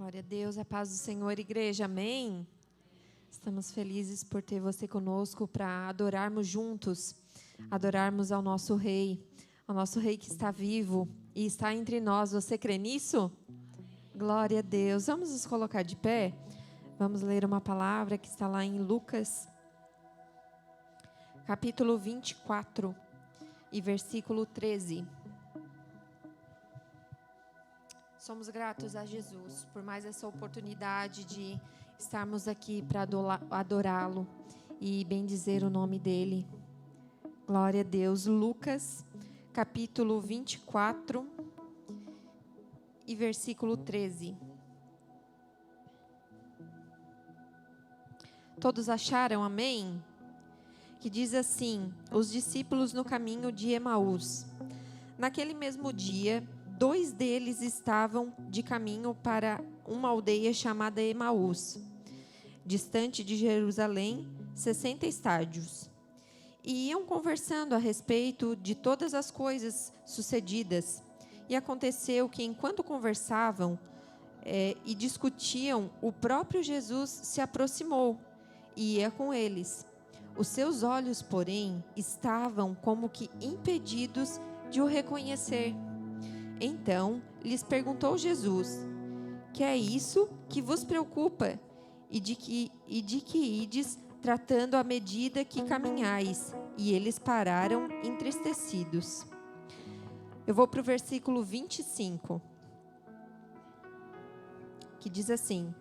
Glória a Deus, a paz do Senhor, igreja, amém? Estamos felizes por ter você conosco para adorarmos juntos, adorarmos ao nosso Rei que está vivo e está entre nós. Você crê nisso? Glória a Deus. Vamos nos colocar de pé? Vamos ler uma palavra que está lá em Lucas, capítulo 24 e versículo 13. Somos gratos a Jesus por mais essa oportunidade de estarmos aqui para adorá-lo e bendizer o nome dele. Glória a Deus. Lucas, capítulo 24 e versículo 13. Todos acharam, amém? Que diz assim: os discípulos no caminho de Emaús. Naquele mesmo dia, 2 deles estavam de caminho para uma aldeia chamada Emaús, distante de Jerusalém, 60 estádios. E iam conversando a respeito de todas as coisas sucedidas. E aconteceu que, enquanto conversavam e discutiam, o próprio Jesus se aproximou e ia com eles. Os seus olhos, porém, estavam como que impedidos de o reconhecer. Então, lhes perguntou Jesus: que é isso que vos preocupa? E de que ides tratando à medida que caminhais? E eles pararam entristecidos. Eu vou para o versículo 25, que diz assim: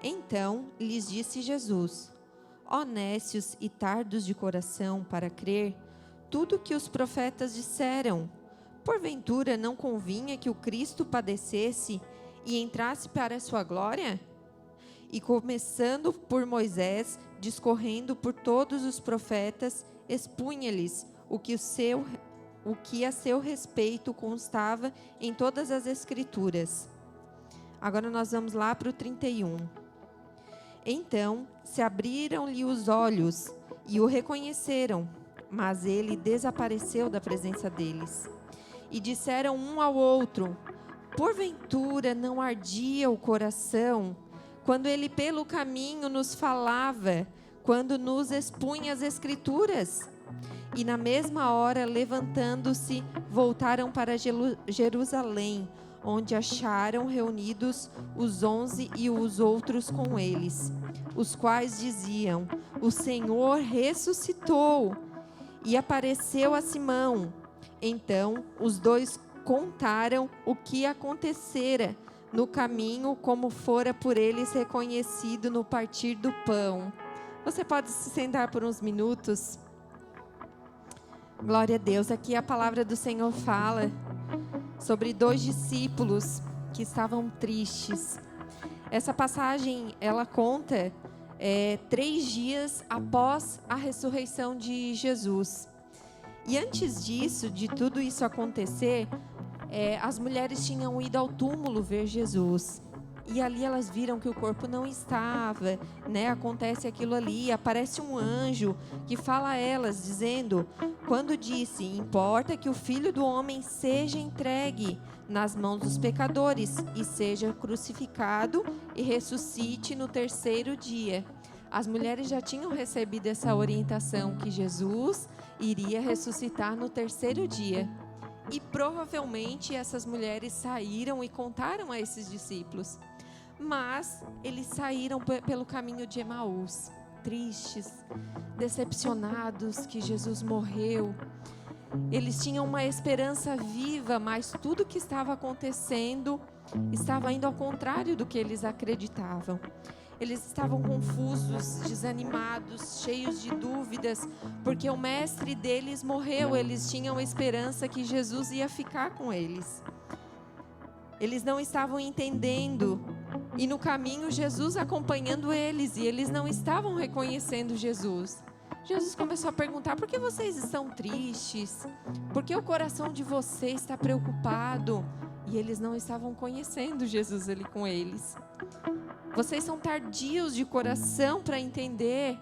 então lhes disse Jesus: ó nécios e tardos de coração para crer tudo que os profetas disseram. Porventura não convinha que o Cristo padecesse e entrasse para a sua glória? E começando por Moisés, discorrendo por todos os profetas, expunha-lhes o que a seu respeito constava em todas as Escrituras. Agora nós vamos lá para o 31. Então se abriram-lhe os olhos e o reconheceram, mas ele desapareceu da presença deles. E disseram um ao outro: porventura não ardia o coração quando ele pelo caminho nos falava, quando nos expunha as Escrituras? E na mesma hora, levantando-se, voltaram para Jerusalém, onde acharam reunidos os 11 e os outros com eles, os quais diziam: o Senhor ressuscitou e apareceu a Simão. Então os 2 contaram o que acontecera no caminho, como fora por eles reconhecido no partir do pão. Você pode se sentar por uns minutos? Glória a Deus. Aqui a palavra do Senhor fala sobre 2 discípulos que estavam tristes. Essa passagem, ela conta 3 dias após a ressurreição de Jesus. E antes disso, de tudo isso acontecer, as mulheres tinham ido ao túmulo ver Jesus. E ali elas viram que o corpo não estava, né? Acontece aquilo ali, aparece um anjo que fala a elas, dizendo, quando disse: importa que o Filho do Homem seja entregue nas mãos dos pecadores e seja crucificado e ressuscite no 3º dia. As mulheres já tinham recebido essa orientação que Jesus iria ressuscitar no 3º dia. E provavelmente essas mulheres saíram e contaram a esses discípulos. Mas eles saíram pelo caminho de Emaús, tristes, decepcionados que Jesus morreu. Eles tinham uma esperança viva, mas tudo que estava acontecendo estava indo ao contrário do que eles acreditavam. Eles estavam confusos, desanimados, cheios de dúvidas, porque o mestre deles morreu. Eles tinham esperança que Jesus ia ficar com eles. Eles não estavam entendendo. E no caminho, Jesus acompanhando eles, e eles não estavam reconhecendo Jesus. Jesus começou a perguntar: por que vocês estão tristes? Por que o coração de vocês está preocupado? E eles não estavam conhecendo Jesus ali com eles. Vocês são tardios de coração para entender.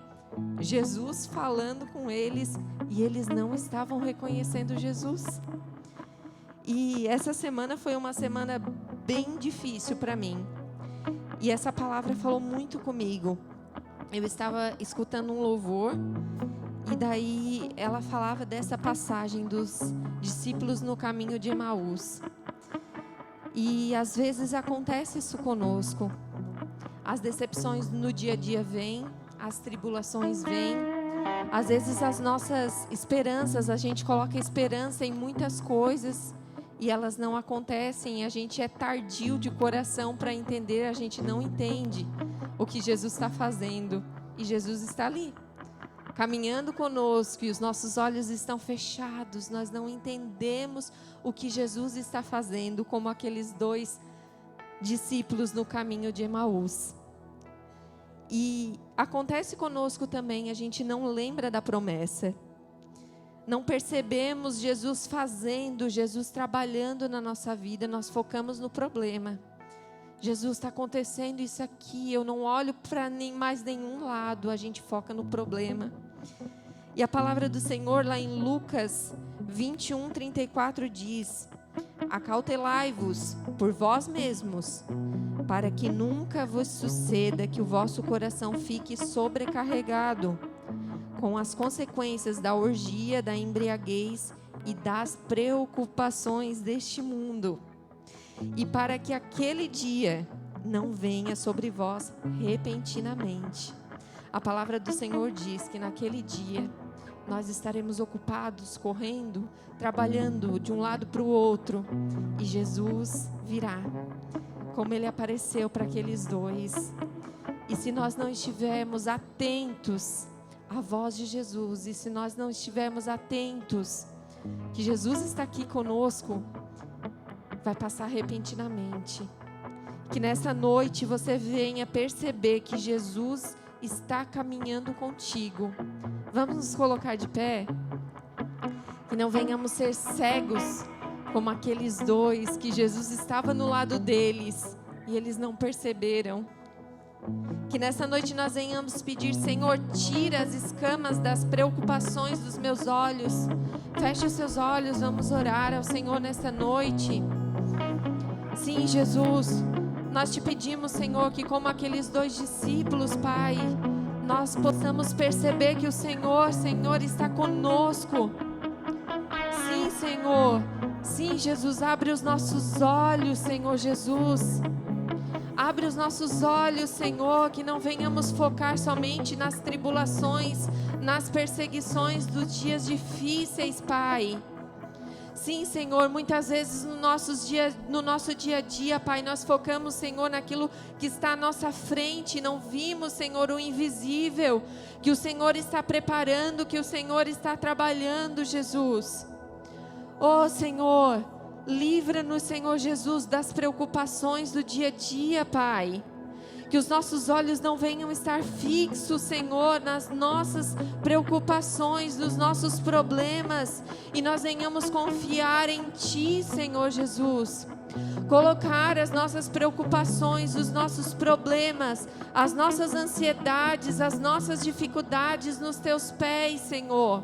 Jesus falando com eles, e eles não estavam reconhecendo Jesus. E essa semana foi uma semana bem difícil para mim. E essa palavra falou muito comigo. Eu estava escutando um louvor, e daí ela falava dessa passagem dos discípulos no caminho de Emaús. E às vezes acontece isso conosco. As decepções no dia a dia vêm, as tribulações vêm. Às vezes as nossas esperanças, a gente coloca esperança em muitas coisas e elas não acontecem. A gente é tardio de coração para entender, a gente não entende o que Jesus está fazendo. E Jesus está ali, caminhando conosco, e os nossos olhos estão fechados. Nós não entendemos o que Jesus está fazendo, como aqueles 2 discípulos no caminho de Emaús. E acontece conosco também, a gente não lembra da promessa. Não percebemos Jesus fazendo, Jesus trabalhando na nossa vida, nós focamos no problema. Jesus, está acontecendo isso aqui, eu não olho para mais nenhum lado, a gente foca no problema. E a palavra do Senhor lá em Lucas 21:34 diz: acautelai-vos por vós mesmos, para que nunca vos suceda que o vosso coração fique sobrecarregado com as consequências da orgia, da embriaguez e das preocupações deste mundo. E para que aquele dia não venha sobre vós repentinamente. A palavra do Senhor diz que naquele dia nós estaremos ocupados, correndo, trabalhando de um lado para o outro, e Jesus virá, como Ele apareceu para aqueles 2. E se nós não estivermos atentos à voz de Jesus, e se nós não estivermos atentos que Jesus está aqui conosco, vai passar repentinamente. Que nessa noite você venha perceber que Jesus está caminhando contigo. Vamos nos colocar de pé? Que não venhamos ser cegos como aqueles 2 que Jesus estava no lado deles e eles não perceberam. Que nessa noite nós venhamos pedir: Senhor, tira as escamas das preocupações dos meus olhos. Feche os seus olhos, vamos orar ao Senhor nessa noite. Sim, Jesus, nós te pedimos, Senhor, que como aqueles 2 discípulos, Pai, nós possamos perceber que o Senhor está conosco. Sim, Senhor. Sim, Jesus, abre os nossos olhos, Senhor Jesus. Abre os nossos olhos, Senhor, que não venhamos focar somente nas tribulações, nas perseguições dos dias difíceis, Pai. Sim, Senhor, muitas vezes no nosso dia a dia, Pai, nós focamos, Senhor, naquilo que está à nossa frente, não vimos, Senhor, o invisível, que o Senhor está preparando, que o Senhor está trabalhando, Jesus. Oh, Senhor, livra-nos, Senhor Jesus, das preocupações do dia a dia, Pai. Que os nossos olhos não venham estar fixos, Senhor, nas nossas preocupações, nos nossos problemas, e nós venhamos confiar em Ti, Senhor Jesus. Colocar as nossas preocupações, os nossos problemas, as nossas ansiedades, as nossas dificuldades nos Teus pés, Senhor.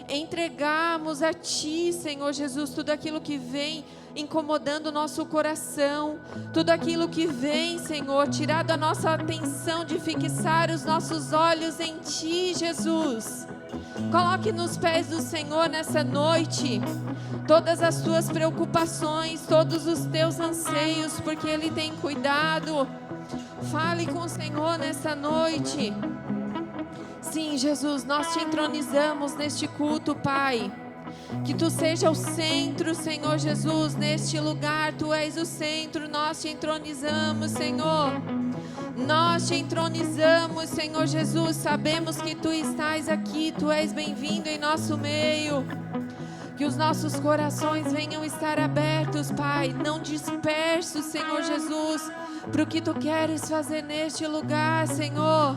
Entregarmos a Ti, Senhor Jesus, tudo aquilo que vem incomodando o nosso coração, tudo aquilo que vem, Senhor, tirar da nossa atenção de fixar os nossos olhos em Ti, Jesus. Coloque nos pés do Senhor nessa noite todas as Tuas preocupações, todos os Teus anseios, porque Ele tem cuidado. Fale com o Senhor nessa noite. Sim, Jesus, nós Te entronizamos neste culto, Pai. Que Tu seja o centro, Senhor Jesus, neste lugar. Tu és o centro, nós Te entronizamos, Senhor. Nós Te entronizamos, Senhor Jesus. Sabemos que Tu estás aqui, Tu és bem-vindo em nosso meio. Que os nossos corações venham estar abertos, Pai, não dispersos, Senhor Jesus, para o que Tu queres fazer neste lugar, Senhor.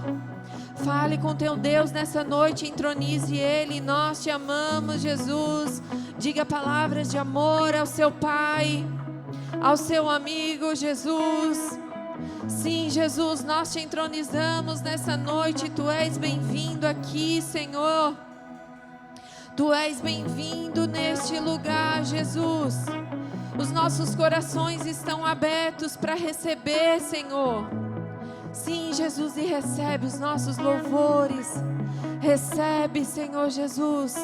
Fale com Teu Deus nessa noite, entronize Ele. Nós Te amamos, Jesus. Diga palavras de amor ao seu Pai, ao seu amigo, Jesus. Sim, Jesus, nós Te entronizamos nessa noite. Tu és bem-vindo aqui, Senhor. Tu és bem-vindo neste lugar, Jesus. Os nossos corações estão abertos para receber, Senhor. Sim, Jesus, e recebe os nossos louvores. Recebe, Senhor Jesus.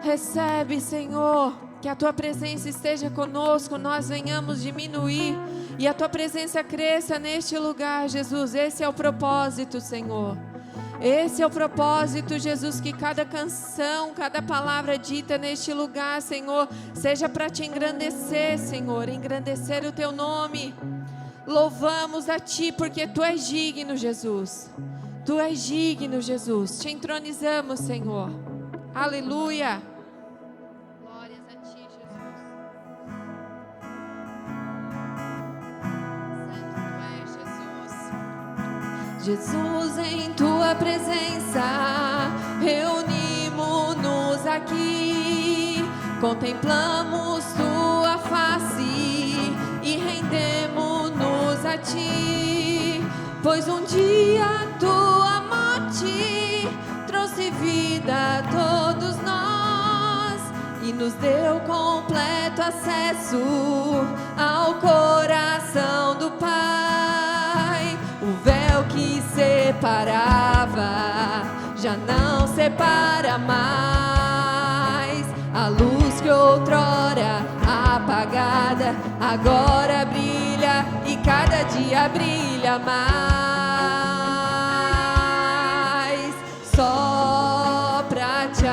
Recebe, Senhor. Que a Tua presença esteja conosco, nós venhamos diminuir e a Tua presença cresça neste lugar, Jesus. Esse é o propósito, Senhor. Esse é o propósito, Jesus, que cada canção, cada palavra dita neste lugar, Senhor, seja para Te engrandecer, Senhor, engrandecer o Teu nome. Louvamos a Ti, porque Tu és digno, Jesus. Tu és digno, Jesus. Te entronizamos, Senhor. Aleluia. Glórias a Ti, Jesus. Santo Tu és, Jesus. Jesus, em Tua presença, reunimos-nos aqui, contemplamos Tua face e rendemos-nos a Ti, pois um dia Tua morte trouxe vida a todos nós e nos deu completo acesso ao coração do Pai. O véu que separava já não separa mais. A luz que outrora apagada agora brilha e cada dia brilha mais. Só pra Te,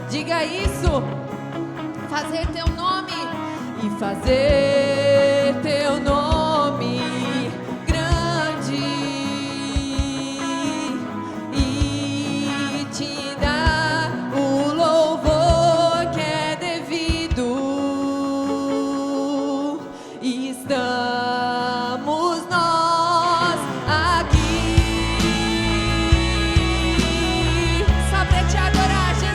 diga isso, fazer Teu nome e fazer Teu nome grande e Te dar o louvor que é devido. Estamos nós aqui só pra Te adorar, Jesus.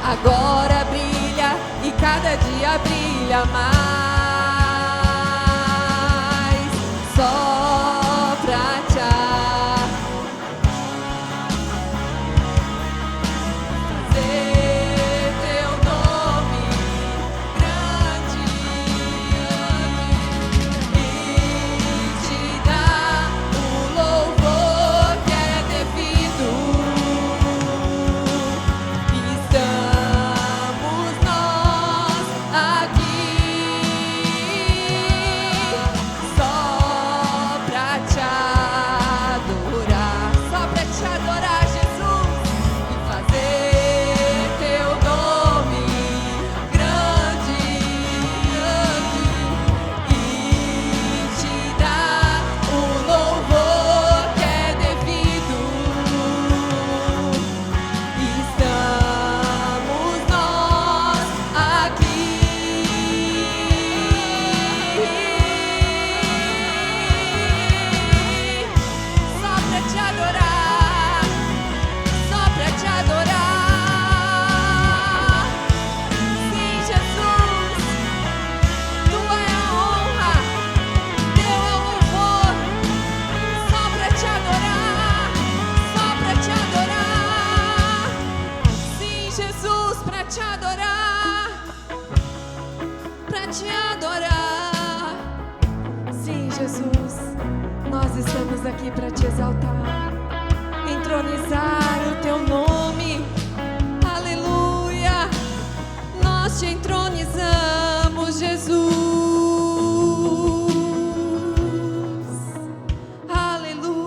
Agora brilha e cada dia brilha mais. Só pra Te fazer Teu nome grande e Te dar o louvor que é devido. Estamos nós aqui só pra Te adorar, Jesus, e fazer Teu nome grande e Te dar o louvor que é devido. Estamos nós aqui só pra Te adorar, só pra Te adorar. Sim, Jesus, Tua é a honra, Teu é o louvor, só pra Te adorar, só pra Te adorar. Sim, Jesus, pra Te adorar, pra Te adorar. Sim, Jesus, nós estamos aqui para Te exaltar, entronizar o Teu nome. Aleluia, nós Te entronizamos, Jesus. Aleluia.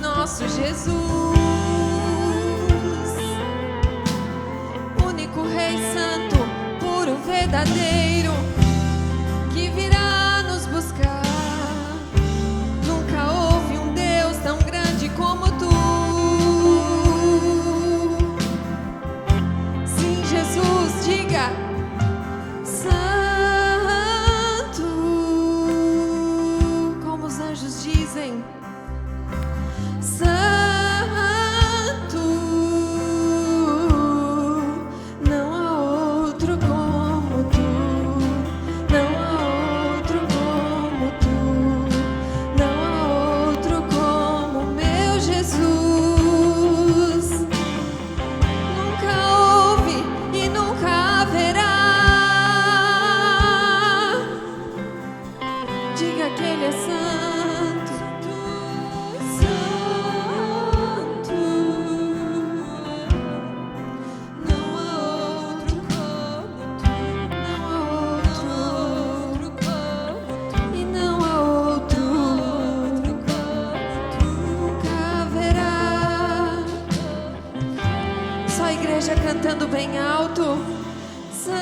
Nosso Jesus, único Rei Santo, puro, verdadeiro, que virá nos buscar. Nunca houve um Deus tão grande como tu. Sim, Jesus, diga: Santo, como os anjos dizem. Santo, não há outro como tu, não há outro como tu, não há outro como meu Jesus. Nunca houve e nunca haverá. Diga que Ele é santo. cantando bem alto. Santo.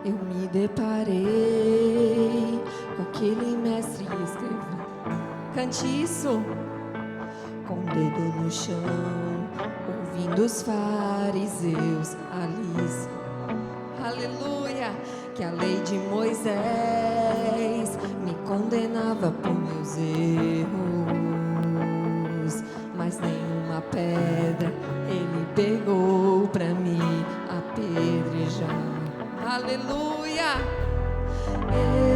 Eu me deparei com aquele mestre Estevão. Cante isso. Com o dedo no chão, ouvindo os fariseus ali. Aleluia. Que a lei de Moisés me condenava por meus erros, mas nenhuma pedra ele pegou pra me apedrejar. Aleluia.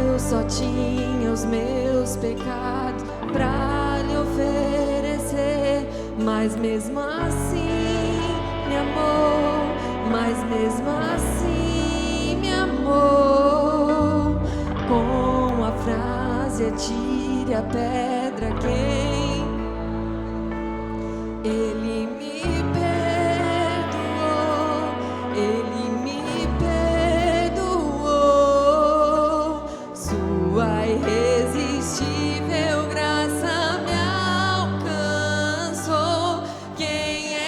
Eu só tinha os meus pecados pra lhe oferecer, mas mesmo assim me amou, mas mesmo assim me amou. Com a frase atire a pedra quem ele me perdoou, ele me perdoou. Sua irresistível graça me alcançou. Quem é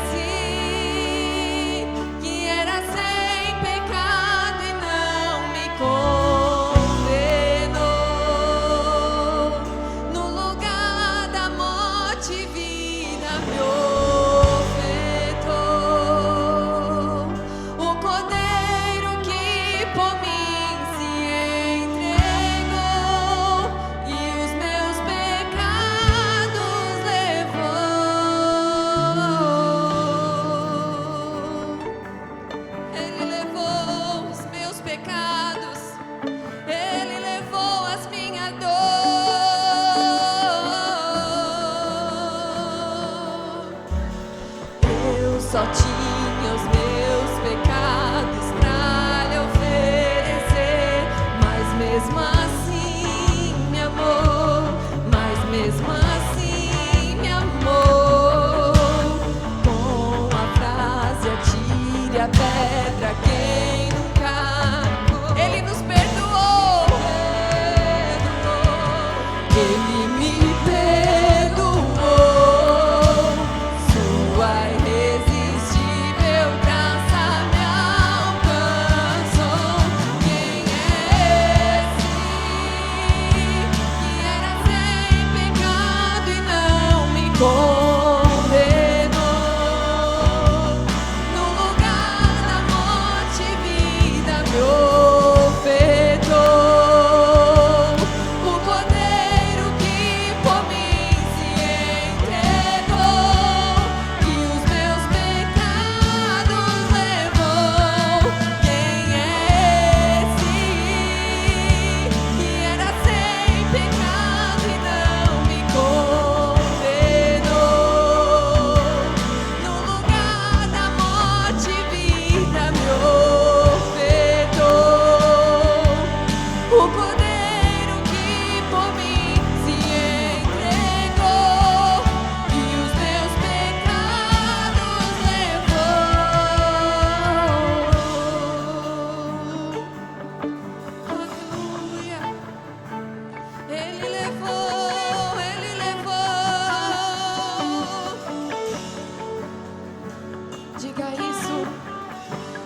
esse que era sem pecado e não me condenou? No lugar da morte, vida me ofertou. O Cordeiro que por mim se entregou e os meus pecados levou. Ele levou os meus pecados, ele levou as minhas dores. Eu só tinha os meus pecados pra lhe oferecer, mas mesmo assim me amou, mas mesmo assim me amou. Com a frase atire a pedra quem nunca, ele nos perdoou, ele me perdoou. Sua irresistível graça me alcançou. Quem é esse que era sem pecado e não me condenou? No lugar da morte, vida me ofertou. O Cordeiro que por mim se entregou e os meus pecados levou. Quem é esse que era sem pecado e não me condenou? No lugar da morte, vida me ofertou. O Cordeiro que por mim se entregou e os meus pecados levou. Aleluia. Ele levou, ele levou. Diga isso.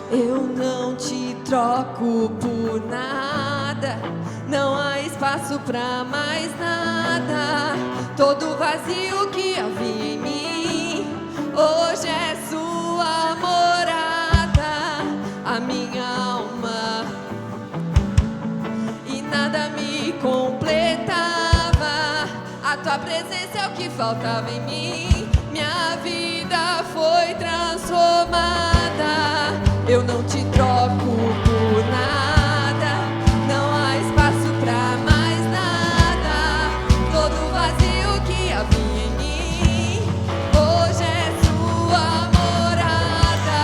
Eu não te troco por nada, não há espaço pra mais nada. Todo vazio que havia em mim, hoje é sua morada. completava. A tua presença é o que faltava em mim. Minha vida foi transformada. Eu não te troco por nada. Não há espaço pra mais nada. Todo vazio que havia em mim hoje é sua morada.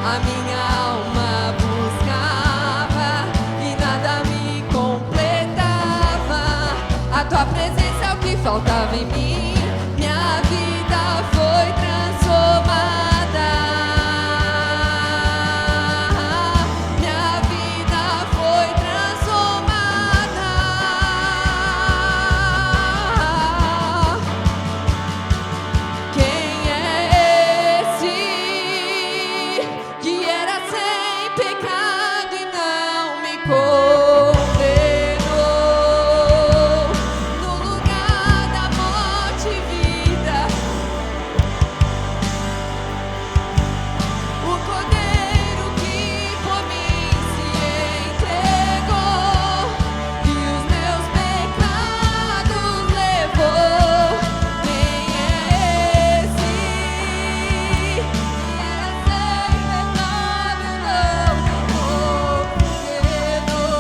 A minha alma buscava e nada me completava. A tua presença é o que faltava em mim. Minha vida foi transformada. Minha vida foi transformada. Quem é esse que era sem pecado e não me condenou? No lugar da morte e vida, o Cordeiro que por mim se entregou e os meus pecados levou. Quem é esse que era sem pecado e não me condenou?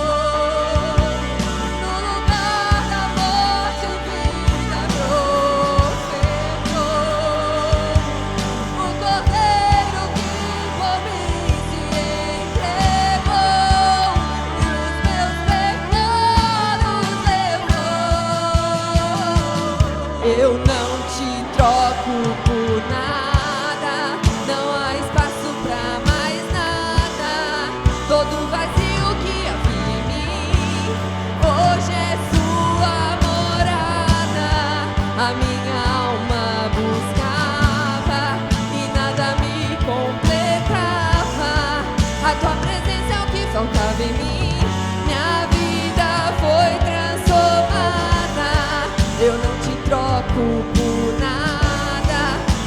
No lugar da morte e vida profetou o Cordeiro que por mim se entregou e os meus pecados levou. Eu não te troco por nada. Não há espaço pra mais nada. Todo vazio que havia em mim hoje é sua morada. A minha alma buscava e nada me completava. A tua presença é o que faltava em mim. Minha vida foi transformada. Eu não te troco por nada.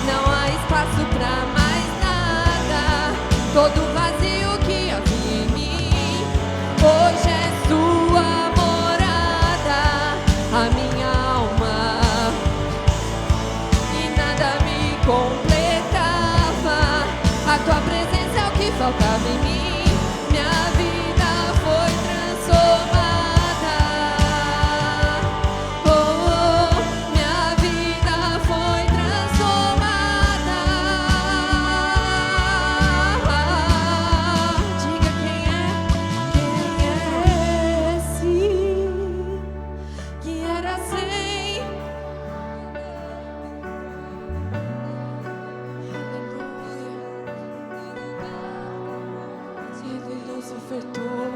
Não há espaço pra mais nada. Todo vazio que havia em mim hoje é sua morada. A minha alma e nada me completava. A tua presença é o que faltava em mim. Minha vida foi transformada. Oh, minha vida foi transformada. Diga quem é esse que era sem. Ele nos ofertou,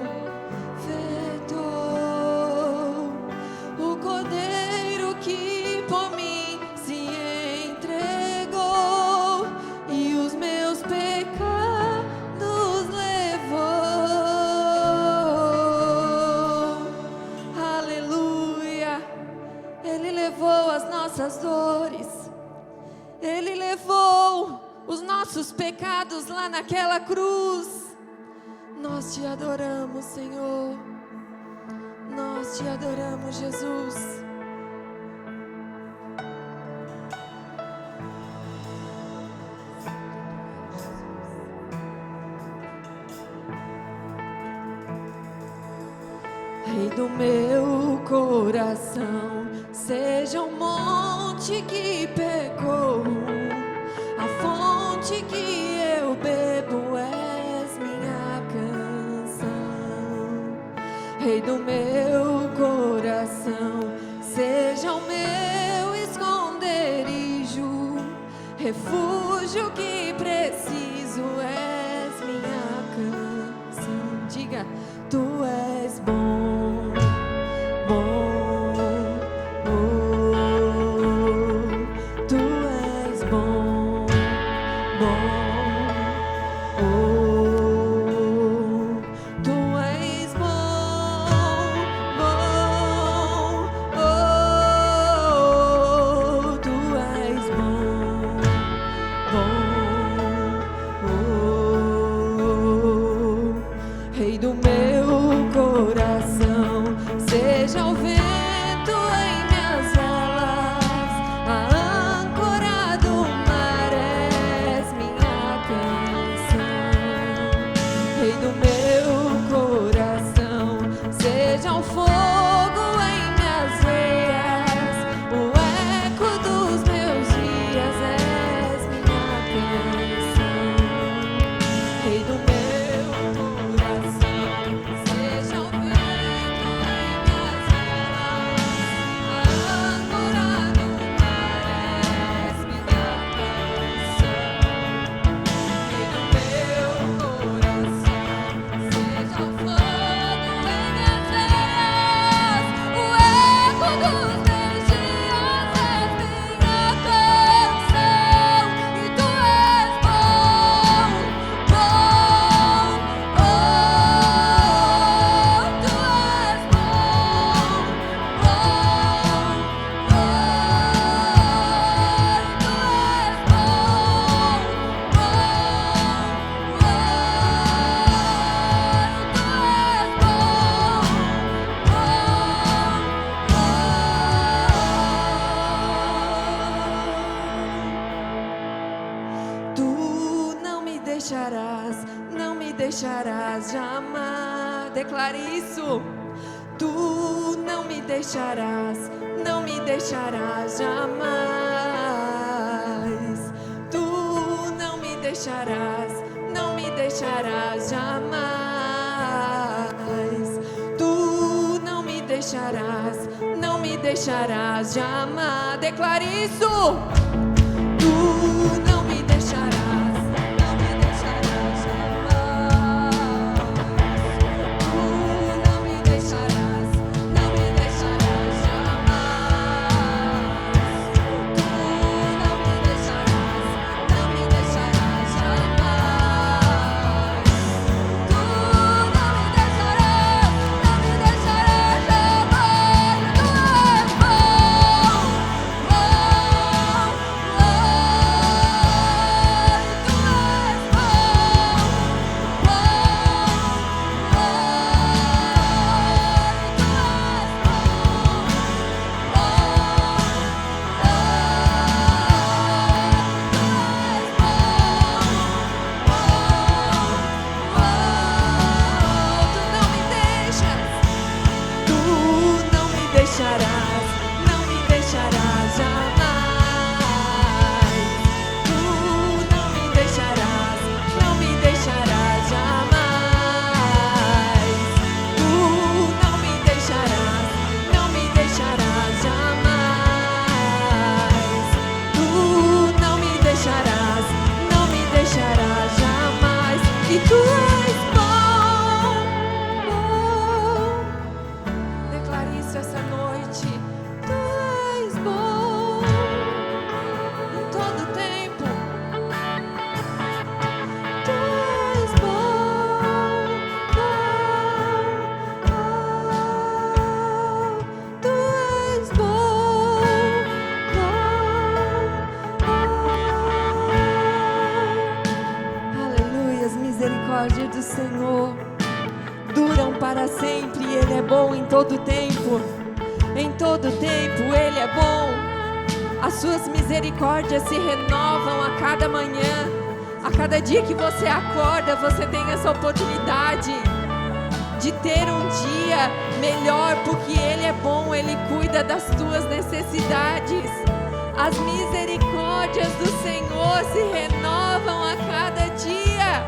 o Cordeiro que por mim se entregou e os meus pecados levou. Aleluia. Ele levou as nossas dores. Ele levou os nossos pecados lá naquela cruz. Nós te adoramos, Senhor. Nós te adoramos, Jesus. Rei do meu coração, seja um monte que pecou, a fonte que eu bebo és minha canção. Rei do meu coração, seja o meu esconderijo, refúgio que preciso és minha canção. Diga, tu és bom, bom, oh, tu és bom, bom, oh, tu és bom, bom. vento em minhas velas, a âncora do mar és minha canção. Rei do meu coração, seja um fogo em minhas veias, o eco dos meus dias és minha canção. Rei do meu coração, seja o vento em minhas velas, a âncora do mar és minha canção. Rei do meu coração, seja o fogo em minhas veias, o eco dos meus dias és minha canção. E tu és bom, bom, oh, tu és bom, bom, oh, tu és Tu não me deixarás, não me deixarás jamais. Declare isso. Tu não me deixarás, não me deixarás jamais. Tu não me deixarás, não me deixarás jamais. Tu não me deixarás, não me deixarás jamais. Declare isso. Tu não me deixarás, não me deixarás jamais. Tu não me deixarás, não me deixarás jamais. Tu não me deixarás, não me deixarás jamais. Tu não me deixarás, não me deixarás jamais. Tu és bom, deixarás, não me deixarás jamais. Tu não me deixarás, não me deixarás jamais. Tu não me deixarás, não me deixarás jamais. Tu não me deixarás, não me deixarás jamais. E tu és bom, bom. Declare isso essa noite. Tu és bom em todo tempo. Tu és bom, tu és bom, Aleluia, as misericórdias do Senhor duram para sempre. Ele é bom em todo tempo. Em todo tempo Ele é bom. As suas misericórdias se renovam a cada manhã. A cada dia que você acorda, você tem essa oportunidade de ter um dia melhor, porque Ele é bom. Ele cuida das tuas necessidades. As misericórdias do Senhor se renovam a cada dia.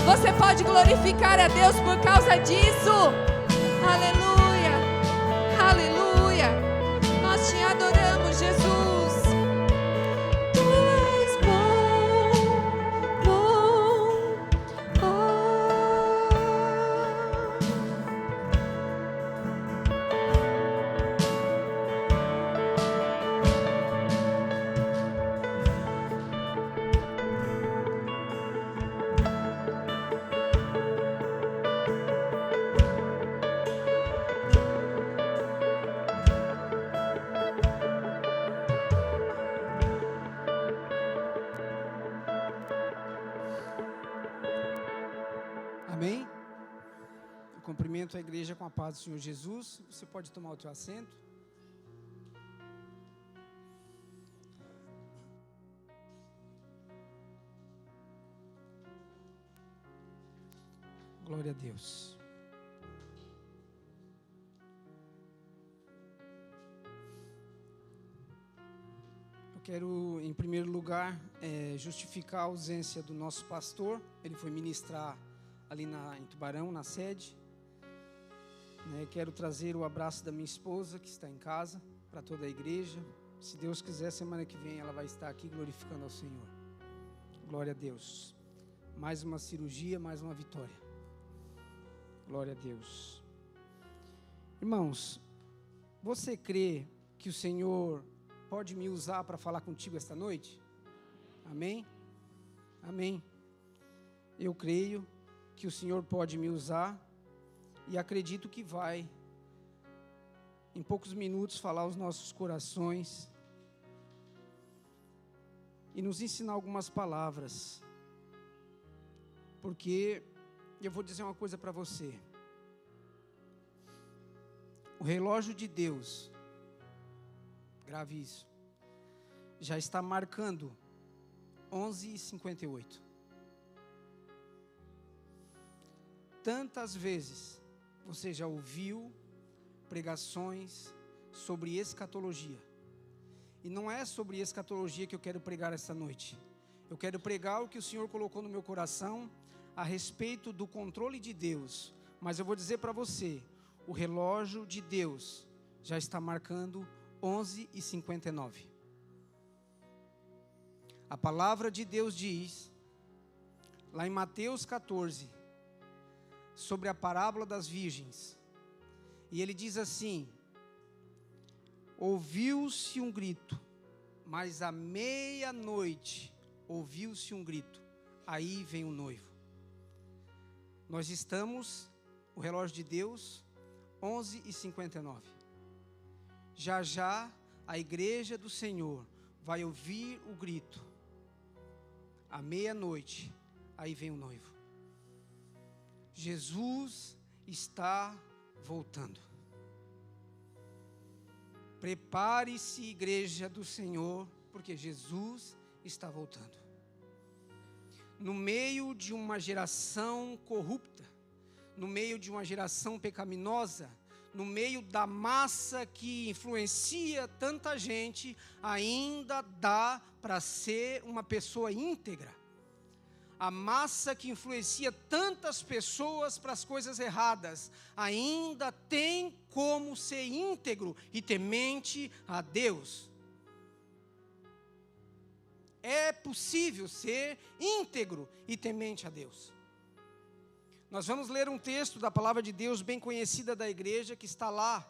Você pode glorificar a Deus por causa disso. Aleluia, aleluia. Nós te adoramos, Jesus. Tu és bom, bom, oh. Cumprimento a igreja com a paz do Senhor Jesus. Você pode tomar o teu assento. Glória a Deus. Eu quero, em primeiro lugar, justificar a ausência do nosso pastor. Ele foi ministrar ali em Tubarão, na sede. Quero trazer o abraço da minha esposa, que está em casa, para toda a igreja. Se Deus quiser, semana que vem ela vai estar aqui glorificando ao Senhor. Glória a Deus. Mais uma cirurgia, mais uma vitória. Glória a Deus. Irmãos, você crê que o Senhor pode me usar para falar contigo esta noite? Amém? Amém. Eu creio que o Senhor pode me usar e acredito que vai, em poucos minutos, falar aos nossos corações e nos ensinar algumas palavras, porque eu vou dizer uma coisa para você: o relógio de Deus, grave isso, já está marcando 11h58. Tantas vezes você já ouviu pregações sobre escatologia, e não é sobre escatologia que eu quero pregar esta noite. Eu quero pregar o que o Senhor colocou no meu coração a respeito do controle de Deus. Mas eu vou dizer para você, o relógio de Deus já está marcando 11h59. A palavra de Deus diz, lá em Mateus 14, sobre a parábola das virgens, e ele diz assim: ouviu-se um grito, mas à meia-noite ouviu-se um grito, aí vem o noivo. Nós estamos, o relógio de Deus, 11h59. Já já a igreja do Senhor vai ouvir o grito. À meia-noite, aí vem o noivo. Jesus está voltando. Prepare-se, igreja do Senhor, porque Jesus está voltando. No meio de uma geração corrupta, no meio de uma geração pecaminosa, no meio da massa que influencia tanta gente, ainda dá para ser uma pessoa íntegra. A massa que influencia tantas pessoas para as coisas erradas, ainda tem como ser íntegro e temente a Deus. É possível ser íntegro e temente a Deus. Nós vamos ler um texto da palavra de Deus bem conhecida da igreja, que está lá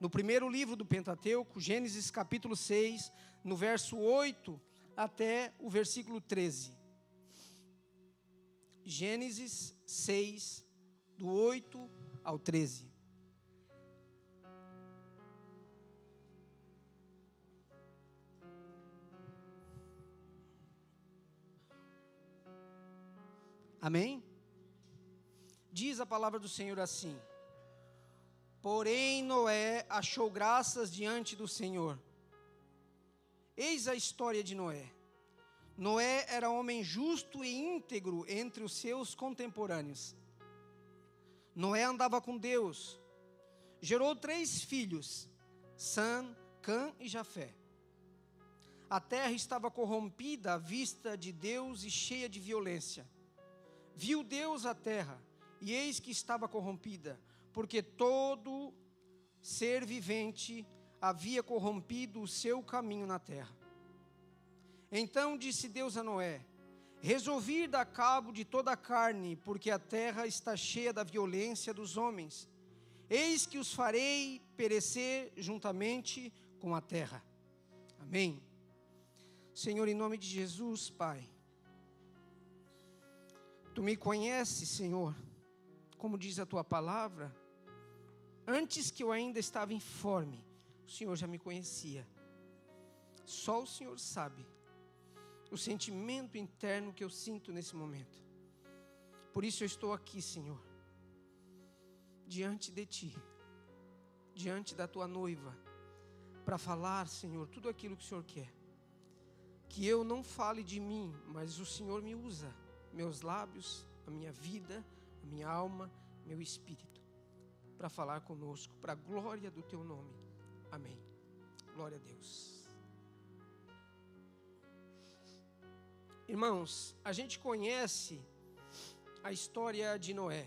no primeiro livro do Pentateuco, Gênesis capítulo 6, no verso 8 até o versículo 13. Gênesis 6, do 8 ao 13. Amém? Diz a palavra do Senhor assim: porém Noé achou graças diante do Senhor. Eis a história de Noé. Noé era homem justo e íntegro entre os seus contemporâneos. Noé andava com Deus. Gerou 3 filhos, Sam, Cã e Jafé. A terra estava corrompida à vista de Deus e cheia de violência. Viu Deus a terra, e eis que estava corrompida, porque todo ser vivente havia corrompido o seu caminho na terra. Então disse Deus a Noé: resolvi ir dar cabo de toda a carne, porque a terra está cheia da violência dos homens. Eis que os farei perecer juntamente com a terra. Amém. Senhor, em nome de Jesus, Pai, Tu me conheces, Senhor, como diz a Tua palavra. Antes que eu ainda estava informe, o Senhor já me conhecia. Só o Senhor sabe o sentimento interno que eu sinto nesse momento. Por isso eu estou aqui, Senhor, diante de Ti, diante da Tua noiva, para falar, Senhor, tudo aquilo que o Senhor quer. Que eu não fale de mim, mas o Senhor me usa, meus lábios, a minha vida, a minha alma, meu espírito, para falar conosco, para a glória do Teu nome. Amém. Glória a Deus. Irmãos, a gente conhece a história de Noé.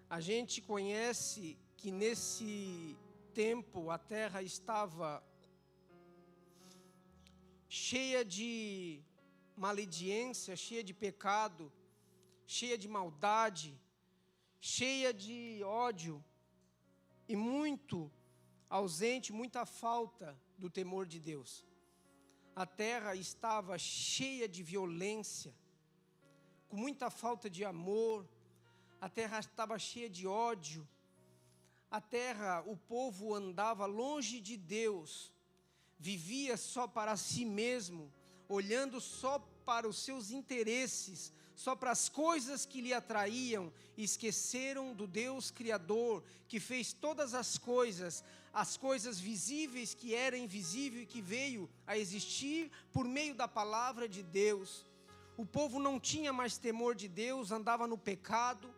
A gente conhece que nesse tempo a terra estava cheia de maledicência, cheia de pecado, cheia de maldade, cheia de ódio e muito ausente, muita falta do temor de Deus. A terra estava cheia de violência, com muita falta de amor, a terra estava cheia de ódio, a terra, o povo andava longe de Deus, vivia só para si mesmo, olhando só para os seus interesses, só para as coisas que lhe atraíam, e esqueceram do Deus Criador, que fez todas as coisas visíveis que eram invisíveis e que veio a existir por meio da palavra de Deus. O povo não tinha mais temor de Deus, andava no pecado,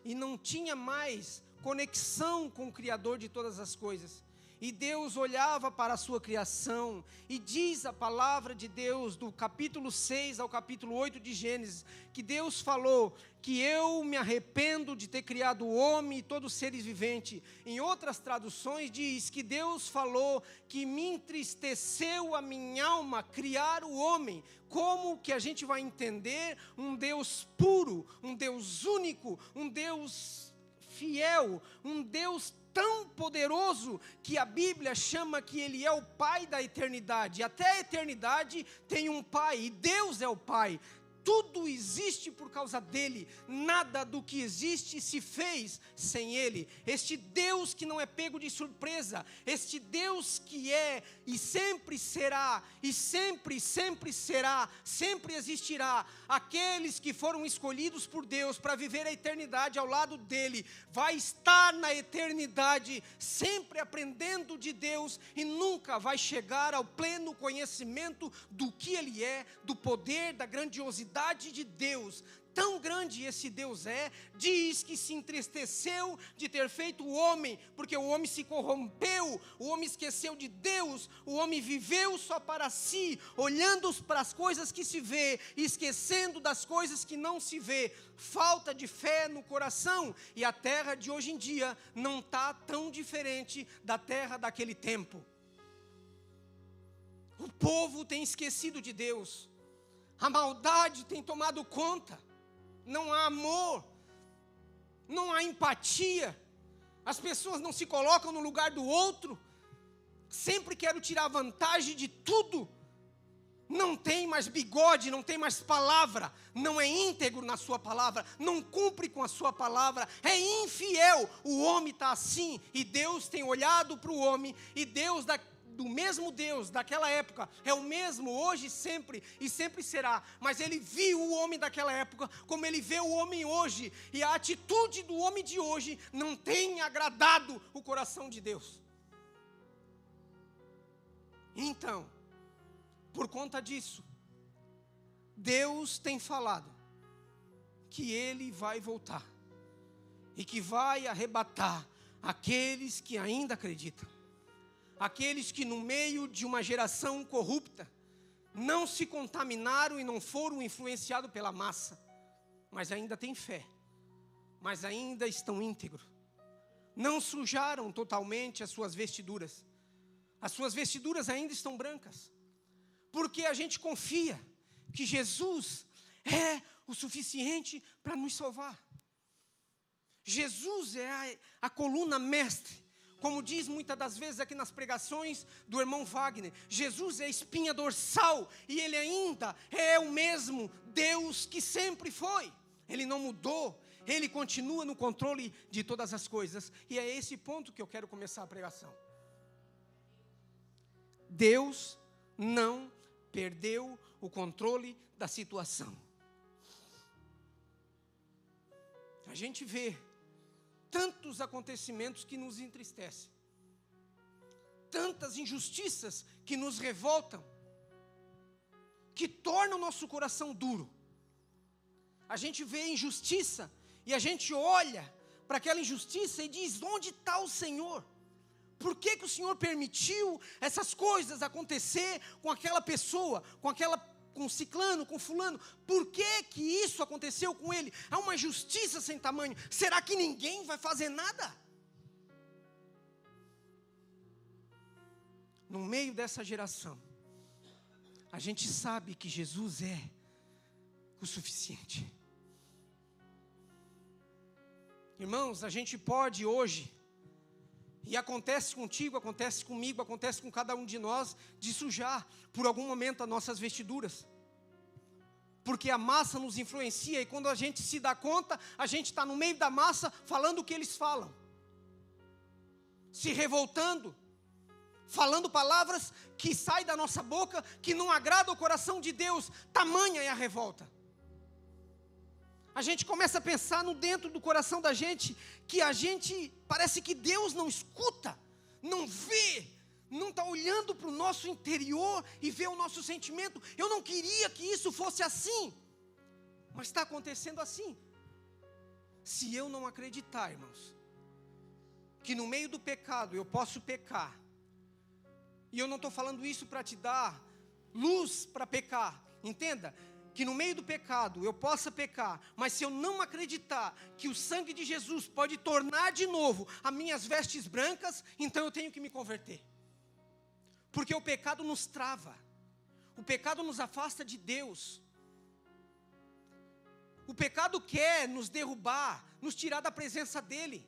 e não tinha mais conexão com o Criador de todas as coisas. E Deus olhava para a sua criação, e diz a palavra de Deus, do capítulo 6 ao capítulo 8 de Gênesis, que Deus falou que eu me arrependo de ter criado o homem e todos os seres viventes. Em outras traduções diz que Deus falou que me entristeceu a minha alma criar o homem. Como que a gente vai entender um Deus puro, um Deus único, um Deus fiel, um Deus tão poderoso que a Bíblia chama que Ele é o Pai da eternidade. Até a eternidade tem um Pai, e Deus é o Pai. Tudo existe por causa dEle, nada do que existe se fez sem Ele. Este Deus que não é pego de surpresa, este Deus que é e sempre será, e sempre será, sempre existirá. Aqueles que foram escolhidos por Deus para viver a eternidade ao lado dEle, vai estar na eternidade, sempre aprendendo de Deus, e nunca vai chegar ao pleno conhecimento do que Ele é, do poder, da grandiosidade de Deus. Tão grande esse Deus é, diz que se entristeceu de ter feito o homem, porque o homem se corrompeu, o homem esqueceu de Deus, o homem viveu só para si, olhando para as coisas que se vê, esquecendo das coisas que não se vê, falta de fé no coração, e a terra de hoje em dia não está tão diferente da terra daquele tempo. O povo tem esquecido de Deus, a maldade tem tomado conta, não há amor, não há empatia, as pessoas não se colocam no lugar do outro, sempre querem tirar vantagem de tudo, não tem mais bigode, não tem mais palavra, não é íntegro na sua palavra, não cumpre com a sua palavra, é infiel. O homem está assim, e Deus tem olhado para o homem, e Deus do mesmo Deus daquela época, é o mesmo hoje, sempre e sempre será, mas Ele viu o homem daquela época, como Ele vê o homem hoje, e a atitude do homem de hoje não tem agradado o coração de Deus. Então, por conta disso, Deus tem falado que Ele vai voltar, e que vai arrebatar aqueles que ainda acreditam. Aqueles que no meio de uma geração corrupta não se contaminaram e não foram influenciados pela massa, mas ainda têm fé, mas ainda estão íntegros, não sujaram totalmente as suas vestiduras ainda estão brancas, porque a gente confia que Jesus é o suficiente para nos salvar. Jesus é a coluna mestre. Como diz muitas das vezes aqui nas pregações do irmão Wagner, Jesus é a espinha dorsal, e Ele ainda é o mesmo Deus que sempre foi. Ele não mudou, Ele continua no controle de todas as coisas. E é esse ponto que eu quero começar a pregação. Deus não perdeu o controle da situação. A gente vê tantos acontecimentos que nos entristecem, tantas injustiças que nos revoltam, que tornam o nosso coração duro. A gente vê a injustiça e a gente olha para aquela injustiça e diz: onde está o Senhor? Por que o Senhor permitiu essas coisas acontecer com aquela pessoa, com ciclano, com fulano? Por que isso aconteceu com ele? Há uma justiça sem tamanho. Será que ninguém vai fazer nada? No meio dessa geração, a gente sabe que Jesus é o suficiente. Irmãos, a gente pode hoje, e acontece contigo, acontece comigo, acontece com cada um de nós, de sujar por algum momento as nossas vestiduras, porque a massa nos influencia, e quando a gente se dá conta, a gente está no meio da massa, falando o que eles falam, se revoltando, falando palavras que saem da nossa boca, que não agradam o coração de Deus. Tamanha é a revolta. A gente começa a pensar no dentro do coração da gente, que a gente, parece que Deus não escuta, não vê, não está olhando para o nosso interior e vê o nosso sentimento. Eu não queria que isso fosse assim, mas está acontecendo assim. Se eu não acreditar, irmãos, que no meio do pecado eu posso pecar, e eu não estou falando isso para te dar luz para pecar, entenda, que no meio do pecado eu possa pecar, mas se eu não acreditar que o sangue de Jesus pode tornar de novo as minhas vestes brancas, então eu tenho que me converter, porque o pecado nos trava, o pecado nos afasta de Deus, o pecado quer nos derrubar, nos tirar da presença dEle.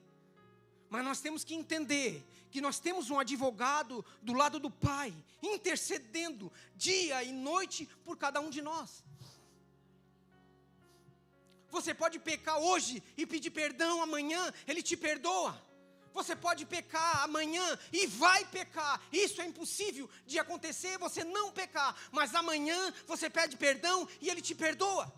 Mas nós temos que entender que nós temos um advogado do lado do Pai, intercedendo dia e noite por cada um de nós. Você pode pecar hoje e pedir perdão amanhã, Ele te perdoa. Você pode pecar amanhã e vai pecar. Isso é impossível de acontecer, você não pecar. Mas amanhã você pede perdão e Ele te perdoa.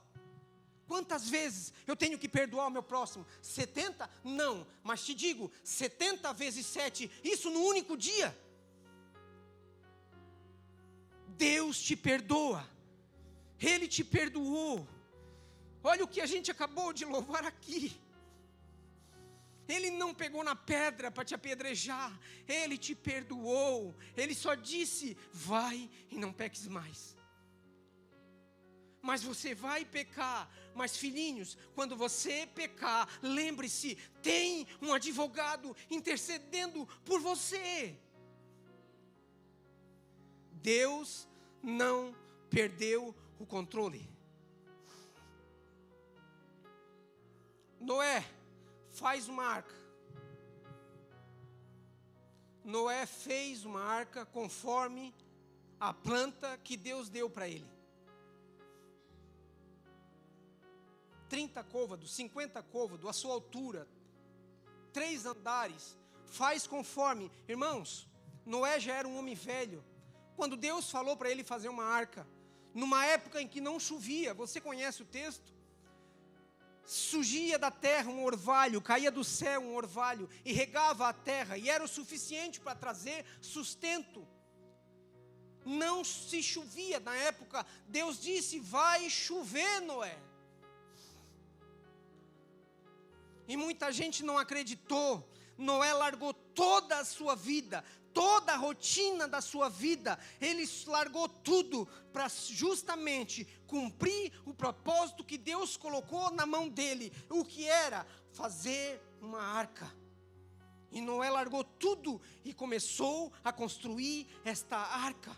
Quantas vezes eu tenho que perdoar o meu próximo? 70? Não, mas te digo, 70 vezes 7, isso no único dia. Deus te perdoa, Ele te perdoou. Olha o que a gente acabou de louvar aqui. Ele não pegou na pedra para te apedrejar, Ele te perdoou. Ele só disse: vai e não peques mais. Mas você vai pecar. Mas filhinhos, quando você pecar, lembre-se, tem um advogado intercedendo por você. Deus não perdeu o controle. Noé faz uma arca. Noé fez uma arca conforme a planta que Deus deu para ele. 30 côvados, 50 côvados, a sua altura, 3 andares, faz conforme. Irmãos, Noé já era um homem velho, quando Deus falou para ele fazer uma arca, numa época em que não chovia, você conhece o texto? Surgia da terra um orvalho, caía do céu um orvalho, e regava a terra, e era o suficiente para trazer sustento. Não se chovia na época, Deus disse: vai chover, Noé. E muita gente não acreditou. Noé largou toda a sua vida, toda a rotina da sua vida. Ele largou tudo para justamente cumprir o propósito que Deus colocou na mão dele. O que era? Fazer uma arca. E Noé largou tudo e começou a construir esta arca.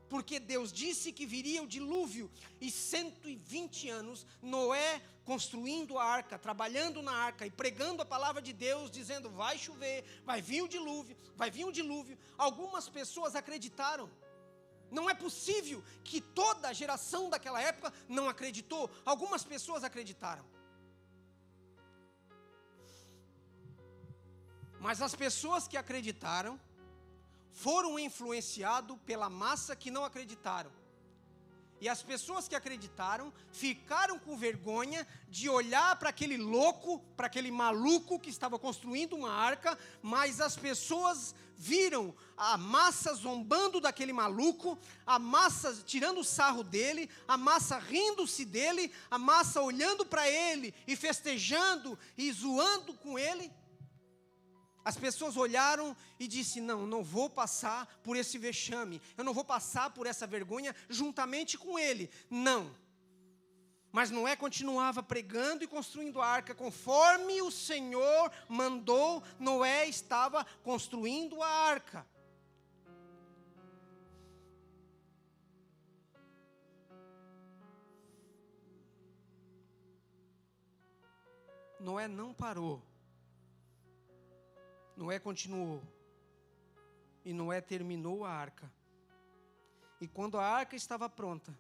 Porque Deus disse que viria o dilúvio, e 120 anos, Noé construindo a arca, trabalhando na arca e pregando a palavra de Deus, dizendo: vai chover, vai vir o dilúvio, vai vir o dilúvio. Algumas pessoas acreditaram. Não é possível que toda a geração daquela época não acreditou. Algumas pessoas acreditaram. Mas as pessoas que acreditaram foram influenciados pela massa que não acreditaram. E as pessoas que acreditaram ficaram com vergonha de olhar para aquele louco, para aquele maluco que estava construindo uma arca, mas as pessoas viram a massa zombando daquele maluco, a massa tirando sarro dele, a massa rindo-se dele, a massa olhando para ele e festejando e zoando com ele. As pessoas olharam e disseram, não vou passar por esse vexame, eu não vou passar por essa vergonha juntamente com ele, não. Mas Noé continuava pregando e construindo a arca, conforme o Senhor mandou, Noé estava construindo a arca. Noé não parou. Noé continuou, e Noé terminou a arca. E quando a arca estava pronta,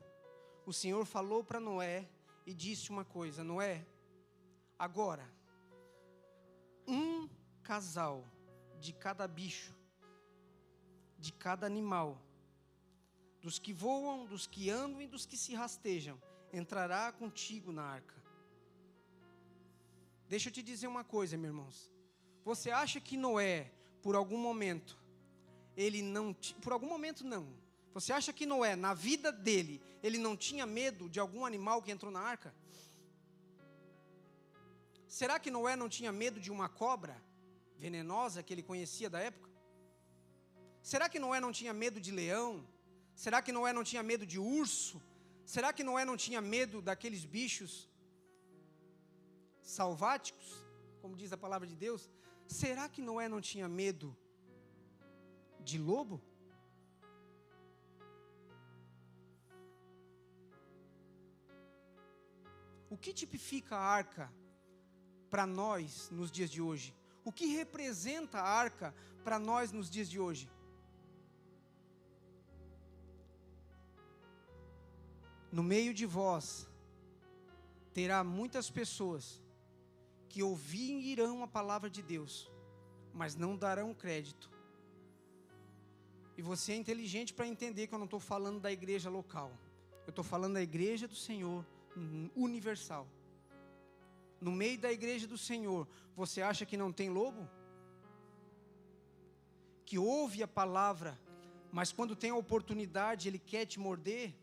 o Senhor falou para Noé e disse uma coisa: Noé, agora, um casal de cada bicho, de cada animal, dos que voam, dos que andam e dos que se rastejam, entrará contigo na arca. Deixa eu te dizer uma coisa, meus irmãos. Você acha que Noé, por algum momento, Você acha que Noé, na vida dele, ele não tinha medo de algum animal que entrou na arca? Será que Noé não tinha medo de uma cobra venenosa que ele conhecia da época? Será que Noé não tinha medo de leão? Será que Noé não tinha medo de urso? Será que Noé não tinha medo daqueles bichos salváticos, como diz a palavra de Deus? Será que Noé não tinha medo de lobo? O que tipifica a arca para nós nos dias de hoje? O que representa a arca para nós nos dias de hoje? No meio de vós terá muitas pessoas que ouvirão a palavra de Deus, mas não darão crédito. E você é inteligente para entender que eu não estou falando da igreja local. Eu estou falando da igreja do Senhor universal. No meio da igreja do Senhor, você acha que não tem lobo? Que ouve a palavra, mas quando tem a oportunidade, ele quer te morder?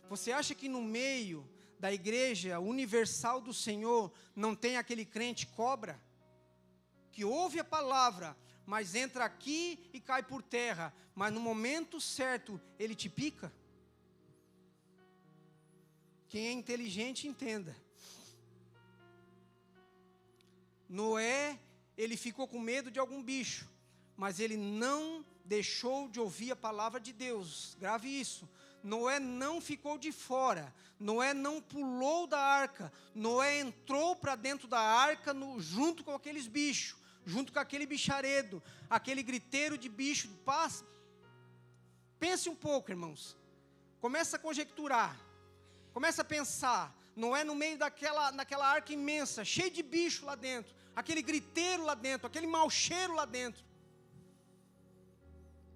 Você acha que no meio da igreja universal do Senhor, não tem aquele crente cobra, que ouve a palavra, mas entra aqui e cai por terra, mas no momento certo, ele te pica? Quem é inteligente, entenda. Noé, ele ficou com medo de algum bicho, mas ele não deixou de ouvir a palavra de Deus. Grave isso. Noé não ficou de fora, Noé não pulou da arca, Noé entrou para dentro da arca junto com aqueles bichos, junto com aquele bicharedo, aquele griteiro de bicho, paz. Pense um pouco, irmãos, começa a conjecturar, começa a pensar. Noé no meio daquela arca imensa, cheio de bicho lá dentro, aquele griteiro lá dentro, aquele mau cheiro lá dentro.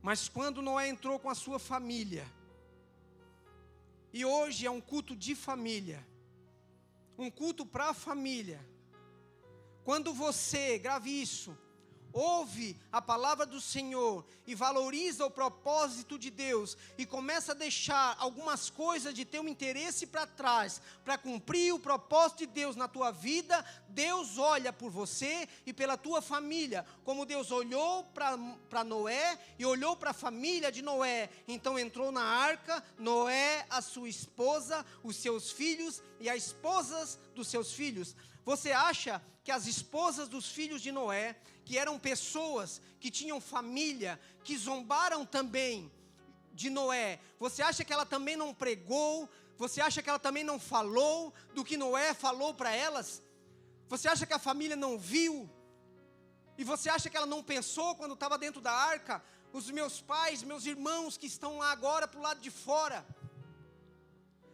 Mas quando Noé entrou com a sua família, e hoje é um culto de família, um culto para a família. Quando você, grave isso, ouve a palavra do Senhor e valoriza o propósito de Deus e começa a deixar algumas coisas de teu interesse para trás, para cumprir o propósito de Deus na tua vida, Deus olha por você e pela tua família, como Deus olhou para Noé e olhou para a família de Noé. Então entrou na arca, Noé, a sua esposa, os seus filhos e as esposas dos seus filhos. Você acha que as esposas dos filhos de Noé, que eram pessoas que tinham família, que zombaram também de Noé, você acha que ela também não pregou? Você acha que ela também não falou do que Noé falou para elas? Você acha que a família não viu? E você acha que ela não pensou quando estava dentro da arca? Os meus pais, meus irmãos que estão lá agora para o lado de fora.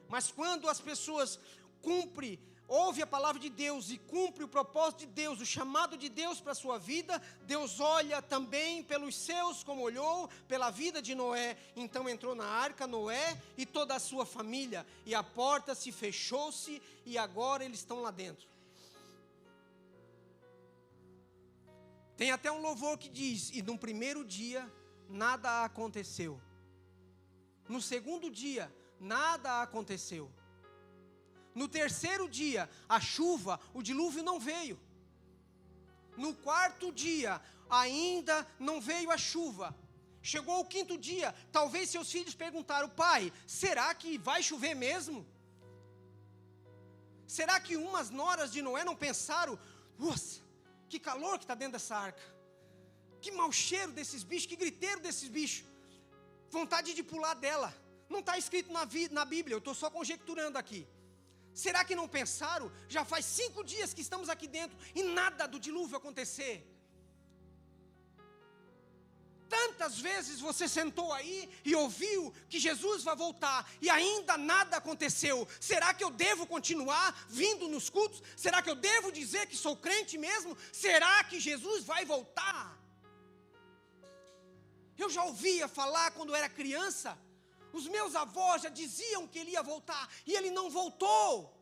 Mas quando as pessoas cumprem ouve a palavra de Deus e cumpre o propósito de Deus, o chamado de Deus para a sua vida, Deus olha também pelos seus, como olhou pela vida de Noé. Então entrou na arca Noé e toda a sua família, e a porta se fechou-se, e agora eles estão lá dentro. Tem até um louvor que diz: e no primeiro dia nada aconteceu. No segundo dia nada aconteceu. No terceiro dia, a chuva, o dilúvio não veio. No quarto dia, ainda não veio a chuva. Chegou o quinto dia, talvez seus filhos perguntaram: pai, será que vai chover mesmo? Será que umas noras de Noé não pensaram: nossa, que calor que está dentro dessa arca, que mau cheiro desses bichos, que griteiro desses bichos, vontade de pular dela. Não está escrito na Bíblia, eu estou só conjecturando aqui. Será que não pensaram? Já faz 5 dias que estamos aqui dentro e nada do dilúvio acontecer. Tantas vezes você sentou aí e ouviu que Jesus vai voltar e ainda nada aconteceu. Será que eu devo continuar vindo nos cultos? Será que eu devo dizer que sou crente mesmo? Será que Jesus vai voltar? Eu já ouvia falar quando era criança. Os meus avós já diziam que ele ia voltar e ele não voltou.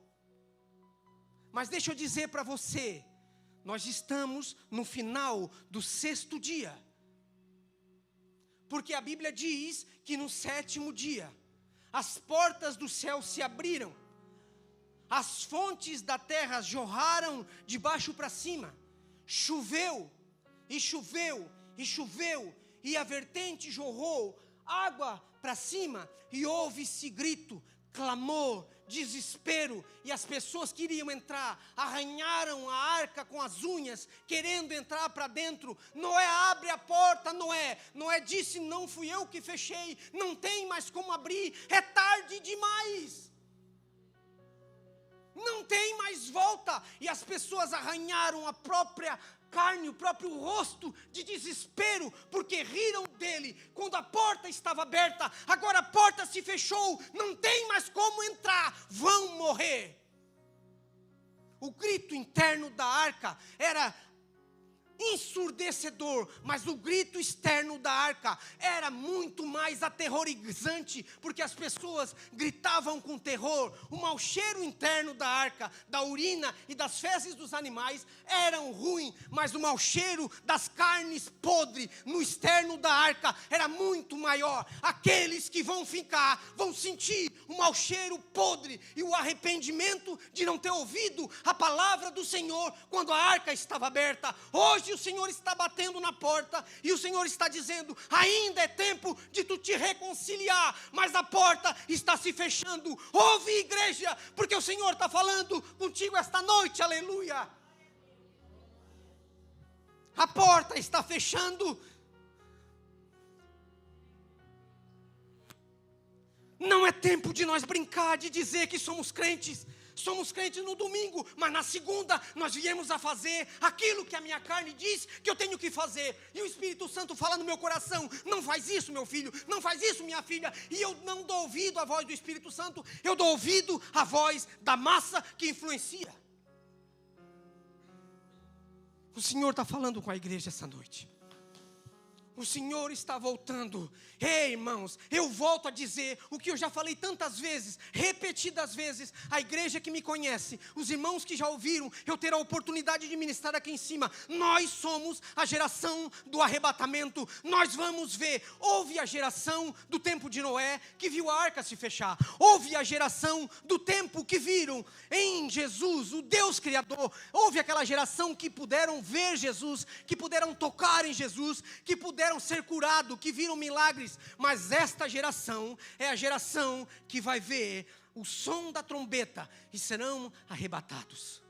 Mas deixa eu dizer para você, nós estamos no final do 6º dia. Porque a Bíblia diz que no 7º dia, as portas do céu se abriram, as fontes da terra jorraram de baixo para cima, choveu, e choveu, e choveu, e a vertente jorrou água para cima, e houve-se grito, clamor, desespero, e as pessoas que iriam entrar, arranharam a arca com as unhas, querendo entrar para dentro. Noé, abre a porta, Noé. Noé disse: não fui eu que fechei, não tem mais como abrir, é tarde demais. Não tem mais volta. E as pessoas arranharam a própria carne, o próprio rosto de desespero, porque riram dele quando a porta estava aberta. Agora a porta se fechou, não tem mais como entrar, vão morrer. O grito interno da arca era ensurdecedor, mas o grito externo da arca era muito mais aterrorizante, porque as pessoas gritavam com terror. O mau cheiro interno da arca, da urina e das fezes dos animais eram ruins, mas o mau cheiro das carnes podres no externo da arca era muito maior. Aqueles que vão ficar vão sentir o mau cheiro podre e o arrependimento de não ter ouvido a palavra do Senhor quando a arca estava aberta. Hoje o Senhor está batendo na porta e o Senhor está dizendo: ainda é tempo de tu te reconciliar, mas a porta está se fechando. Ouve, igreja, porque o Senhor está falando contigo esta noite, aleluia. A porta está fechando. Não é tempo de nós brincar, de dizer que somos crentes. Somos crentes no domingo, mas na segunda nós viemos a fazer aquilo que a minha carne diz que eu tenho que fazer. E o Espírito Santo fala no meu coração: não faz isso, meu filho, não faz isso, minha filha. E eu não dou ouvido à voz do Espírito Santo, eu dou ouvido à voz da massa que influencia. O Senhor está falando com a igreja essa noite. O Senhor está voltando. Ei, irmãos, eu volto a dizer o que eu já falei tantas vezes, repetidas vezes. A igreja que me conhece, os irmãos que já ouviram eu ter a oportunidade de ministrar aqui em cima. Nós somos a geração do arrebatamento. Nós vamos ver. Houve a geração do tempo de Noé que viu a arca se fechar. Houve a geração do tempo que viram em Jesus, o Deus Criador. Houve aquela geração que puderam ver Jesus, que puderam tocar em Jesus, que puderam ser curados, que viram milagres. Mas esta geração é a geração que vai ver o som da trombeta e serão arrebatados.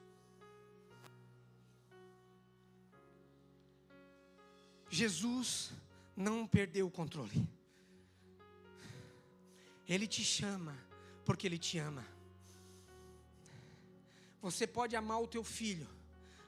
Jesus não perdeu o controle. Ele te chama porque Ele te ama. Você pode amar o teu filho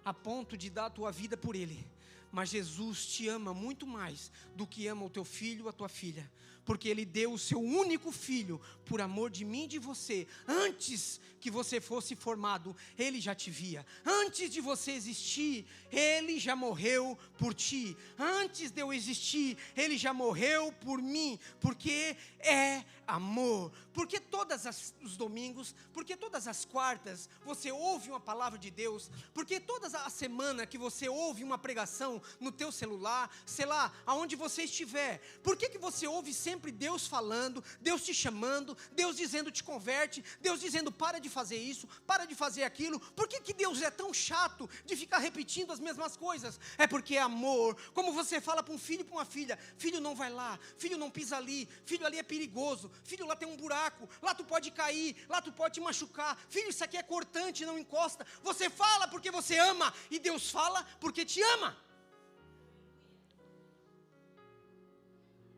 a ponto de dar a tua vida por ele, Mas Jesus te ama muito mais do que ama o teu filho ou a tua filha. Porque Ele deu o seu único filho, por amor de mim e de você. Antes que você fosse formado, Ele já te via. Antes de você existir, Ele já morreu por ti. Antes de eu existir, Ele já morreu por mim. Porque é amor. Porque todos os domingos, porque todas as quartas, você ouve uma palavra de Deus. Porque toda a semana que você ouve uma pregação no teu celular, sei lá, aonde você estiver. Por que você ouve sempre Deus falando, Deus te chamando, Deus dizendo te converte, Deus dizendo para de fazer isso, para de fazer aquilo? Por que Deus é tão chato de ficar repetindo as mesmas coisas? É porque é amor. Como você fala para um filho e para uma filha: filho, não vai lá, filho, não pisa ali, filho, ali é perigoso, filho, lá tem um buraco, lá tu pode cair, lá tu pode te machucar, filho, isso aqui é cortante, não encosta. Você fala porque você ama, e Deus fala porque te ama.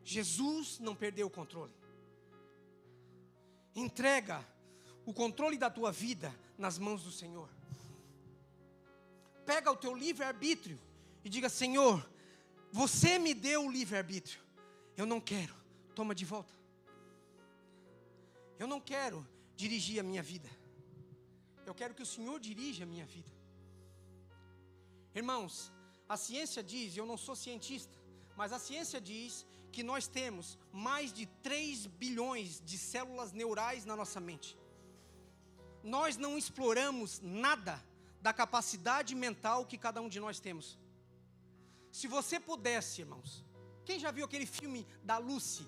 Jesus não perdeu o controle. Entrega o controle da tua vida nas mãos do Senhor. Pega o teu livre-arbítrio e diga: Senhor, você me deu o livre-arbítrio, eu não quero, toma de volta. Eu não quero dirigir a minha vida, eu quero que o Senhor dirija a minha vida. Irmãos, a ciência diz, eu não sou cientista, mas a ciência diz que nós temos mais de 3 bilhões de células neurais na nossa mente. Nós não exploramos nada da capacidade mental que cada um de nós temos. Se você pudesse, irmãos, quem já viu aquele filme da Lucy?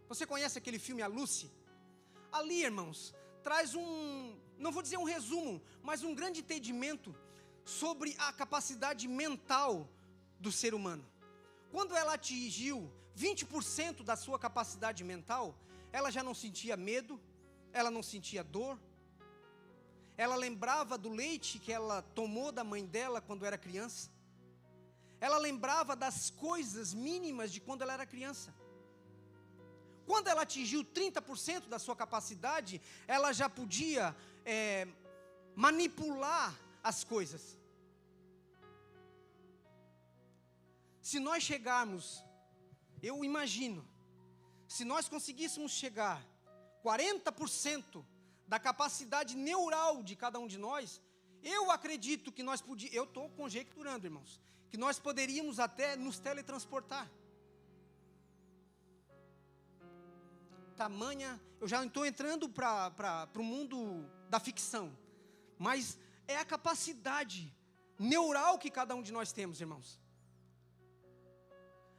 Você conhece aquele filme A Lucy? Ali, irmãos, traz não vou dizer um resumo, mas um grande entendimento sobre a capacidade mental do ser humano. Quando ela atingiu 20% da sua capacidade mental, ela já não sentia medo, ela não sentia dor, ela lembrava do leite que ela tomou da mãe dela quando era criança, ela lembrava das coisas mínimas de quando ela era criança. Quando ela atingiu 30% da sua capacidade, ela já podia manipular as coisas. Se nós chegarmos, eu imagino, se nós conseguíssemos chegar 40% da capacidade neural de cada um de nós, eu acredito que nós podíamos, eu estou conjecturando, irmãos, que nós poderíamos até nos teletransportar. Tamanha, eu já estou entrando para o mundo da ficção, mas é a capacidade neural que cada um de nós temos, irmãos.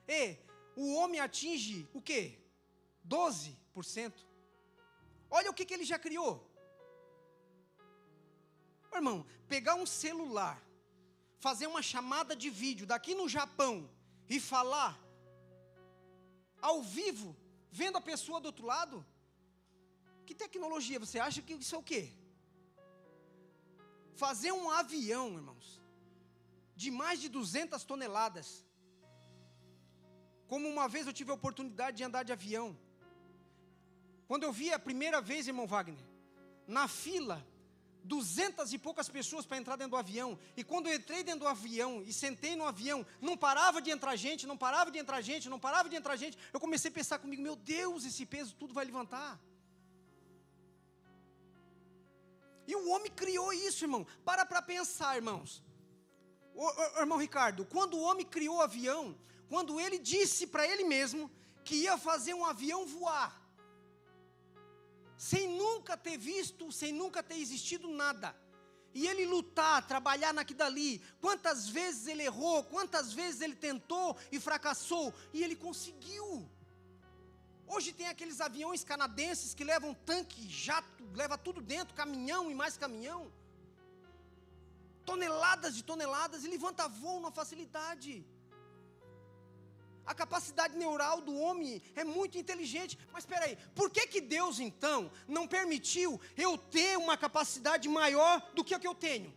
E o homem atinge o quê? 12%. Olha o que ele já criou. Irmão, pegar um celular, fazer uma chamada de vídeo daqui no Japão e falar ao vivo, vendo a pessoa do outro lado. Que tecnologia? Você acha que isso é o quê? Fazer um avião, irmãos, de mais de 200 toneladas. Como uma vez eu tive a oportunidade de andar de avião. Quando eu vi a primeira vez, irmão Wagner, na fila, 200 e poucas pessoas para entrar dentro do avião. E quando eu entrei dentro do avião e sentei no avião, não parava de entrar gente, não parava de entrar gente, não parava de entrar gente. Eu comecei a pensar comigo: meu Deus, esse peso tudo vai levantar. E o homem criou isso, irmão. Para pensar, irmãos. O irmão Ricardo, quando o homem criou o avião, quando ele disse para ele mesmo que ia fazer um avião voar, sem nunca ter visto, sem nunca ter existido nada, e ele lutar, trabalhar naquilo dali, quantas vezes ele errou, quantas vezes ele tentou e fracassou, e ele conseguiu. Hoje tem aqueles aviões canadenses que levam tanque, jato, leva tudo dentro, caminhão e mais caminhão, toneladas de toneladas, e levanta voo na facilidade. A capacidade neural do homem é muito inteligente. Mas espera aí, por que Deus então não permitiu eu ter uma capacidade maior do que a que eu tenho?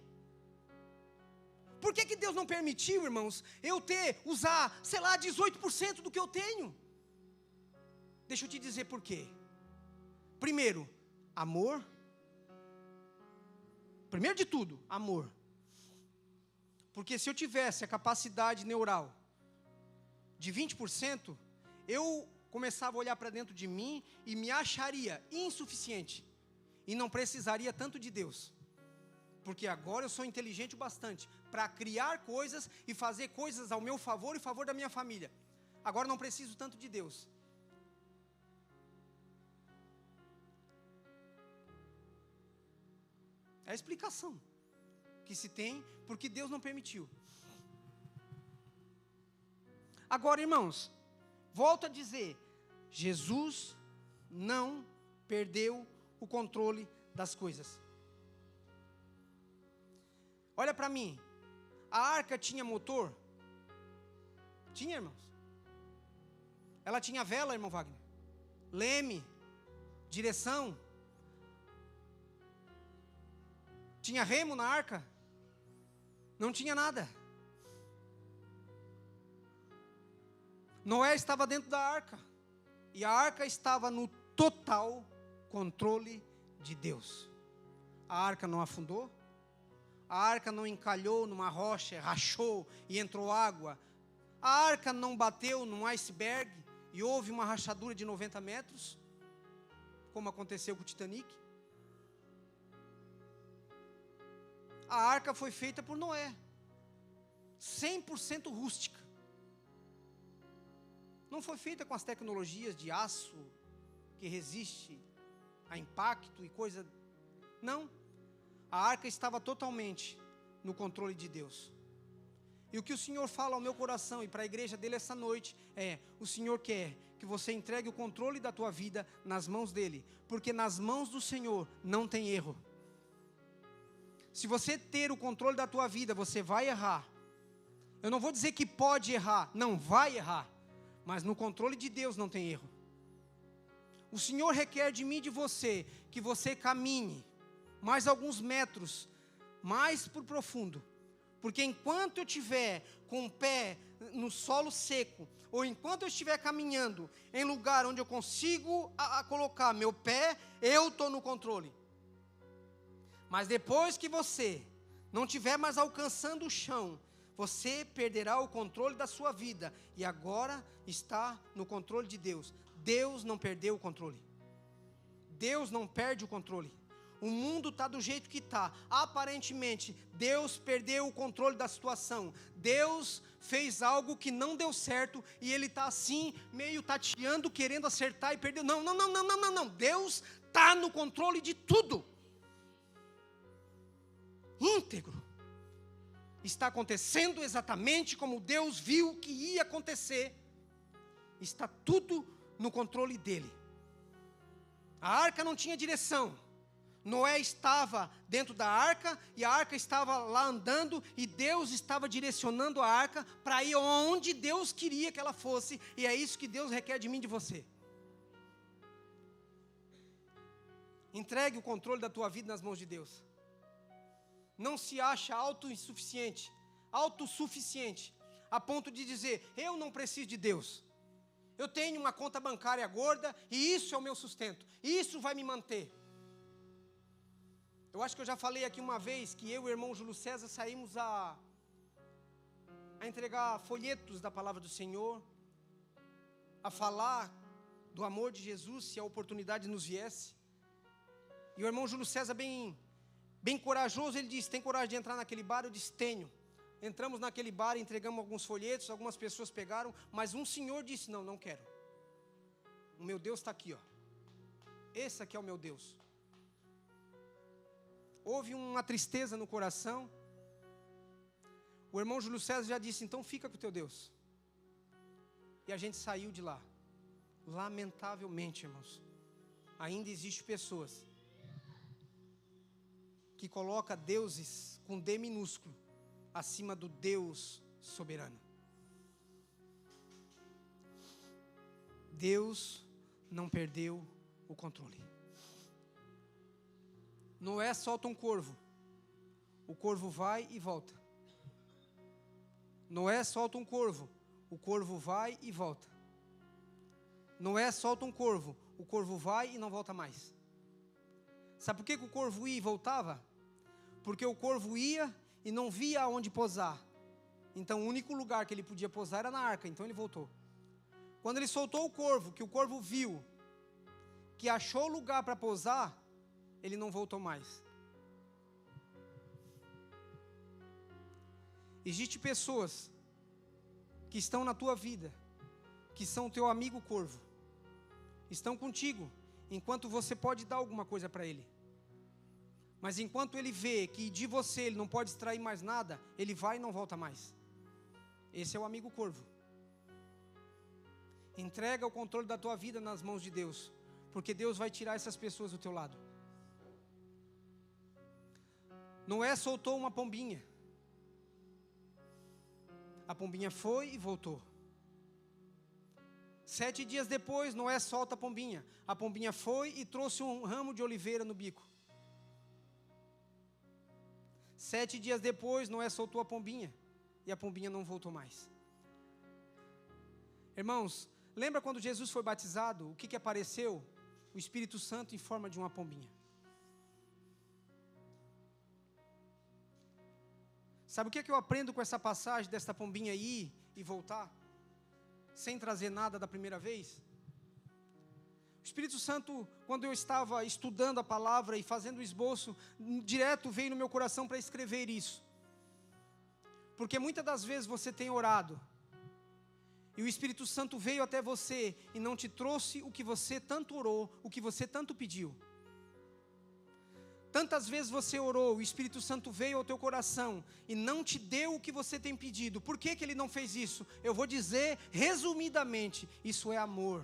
Por que Deus não permitiu, irmãos, eu usar, sei lá, 18% do que eu tenho? Deixa eu te dizer por quê. Primeiro, amor. Primeiro de tudo, amor. Porque se eu tivesse a capacidade neural de 20%, eu começava a olhar para dentro de mim e me acharia insuficiente. E não precisaria tanto de Deus. Porque agora eu sou inteligente o bastante para criar coisas e fazer coisas ao meu favor e favor da minha família. Agora não preciso tanto de Deus. É a explicação que se tem, porque Deus não permitiu. Agora, irmãos, volto a dizer, Jesus não perdeu o controle das coisas. Olha para mim, a arca tinha motor? Tinha, irmãos. Ela tinha vela, irmão Wagner, leme, direção. Tinha remo na arca? Não tinha nada. Noé estava dentro da arca. E a arca estava no total controle de Deus. A arca não afundou. A arca não encalhou numa rocha, rachou e entrou água. A arca não bateu num iceberg e houve uma rachadura de 90 metros, como aconteceu com o Titanic. A arca foi feita por Noé, 100% rústica. Não foi feita com as tecnologias de aço, que resiste a impacto e coisa. Não. A arca estava totalmente no controle de Deus. E o que o Senhor fala ao meu coração e para a igreja dele essa noite é: o Senhor quer que você entregue o controle da tua vida nas mãos dele, porque nas mãos do Senhor não tem erro. Se você ter o controle da tua vida, você vai errar. Eu não vou dizer que pode errar, não, vai errar. Mas no controle de Deus não tem erro. O Senhor requer de mim e de você que você caminhe mais alguns metros, mais por profundo. Porque enquanto eu estiver com o pé no solo seco, ou enquanto eu estiver caminhando em lugar onde eu consigo colocar meu pé, eu estou no controle. Mas depois que você não estiver mais alcançando o chão, você perderá o controle da sua vida. E agora está no controle de Deus. Deus não perdeu o controle. Deus não perde o controle. O mundo está do jeito que está. Aparentemente, Deus perdeu o controle da situação. Deus fez algo que não deu certo e Ele está assim, meio tateando, querendo acertar e perdeu. Não. Deus está no controle de tudo. Íntegro. Está acontecendo exatamente como Deus viu que ia acontecer. Está tudo no controle dele. A arca não tinha direção. Noé estava dentro da arca e a arca estava lá andando e Deus estava direcionando a arca para ir onde Deus queria que ela fosse. E é isso que Deus requer de mim e de você. Entregue o controle da tua vida nas mãos de Deus. Não se acha autossuficiente, a ponto de dizer: eu não preciso de Deus. Eu tenho uma conta bancária gorda e isso é o meu sustento. Isso vai me manter. Eu acho que eu já falei aqui uma vez que eu e o irmão Júlio César saímos a entregar folhetos da palavra do Senhor, a falar do amor de Jesus, se a oportunidade nos viesse. E o irmão Júlio César, bem corajoso, ele disse: tem coragem de entrar naquele bar? Eu disse: tenho. Entramos naquele bar, entregamos alguns folhetos, algumas pessoas pegaram, mas um senhor disse: não quero. O meu Deus está aqui, ó. Esse aqui é o meu Deus. Houve uma tristeza no coração. O irmão Júlio César já disse: então fica com o teu Deus. E a gente saiu de lá. Lamentavelmente, irmãos, ainda existem pessoas que coloca deuses com D minúsculo acima do Deus soberano. Deus não perdeu o controle. Noé solta um corvo. O corvo vai e volta. Noé solta um corvo. O corvo vai e volta. Noé solta um corvo. O corvo vai e não volta mais. Sabe por que o corvo ia e voltava? Porque o corvo ia e não via aonde pousar. Então o único lugar que ele podia pousar era na arca, então ele voltou. Quando ele soltou o corvo, que o corvo viu, que achou lugar para pousar, ele não voltou mais. Existem pessoas que estão na tua vida, que são teu amigo corvo, estão contigo, enquanto você pode dar alguma coisa para ele. Mas enquanto ele vê que de você ele não pode extrair mais nada, ele vai e não volta mais. Esse é o amigo corvo. Entrega o controle da tua vida nas mãos de Deus, porque Deus vai tirar essas pessoas do teu lado. Noé soltou uma pombinha. A pombinha foi e voltou. 7 dias depois, Noé solta a pombinha. A pombinha foi e trouxe um ramo de oliveira no bico. 7 dias depois, Noé soltou a pombinha. E a pombinha não voltou mais. Irmãos, lembra quando Jesus foi batizado? O que apareceu? O Espírito Santo em forma de uma pombinha. Sabe o que eu aprendo com essa passagem desta pombinha ir e voltar? Sem trazer nada da primeira vez? O Espírito Santo, quando eu estava estudando a palavra e fazendo o esboço, direto veio no meu coração para escrever isso. Porque muitas das vezes você tem orado, e o Espírito Santo veio até você e não te trouxe o que você tanto orou, o que você tanto pediu. Tantas vezes você orou, o Espírito Santo veio ao teu coração e não te deu o que você tem pedido. Por que ele não fez isso? Eu vou dizer resumidamente, isso é amor.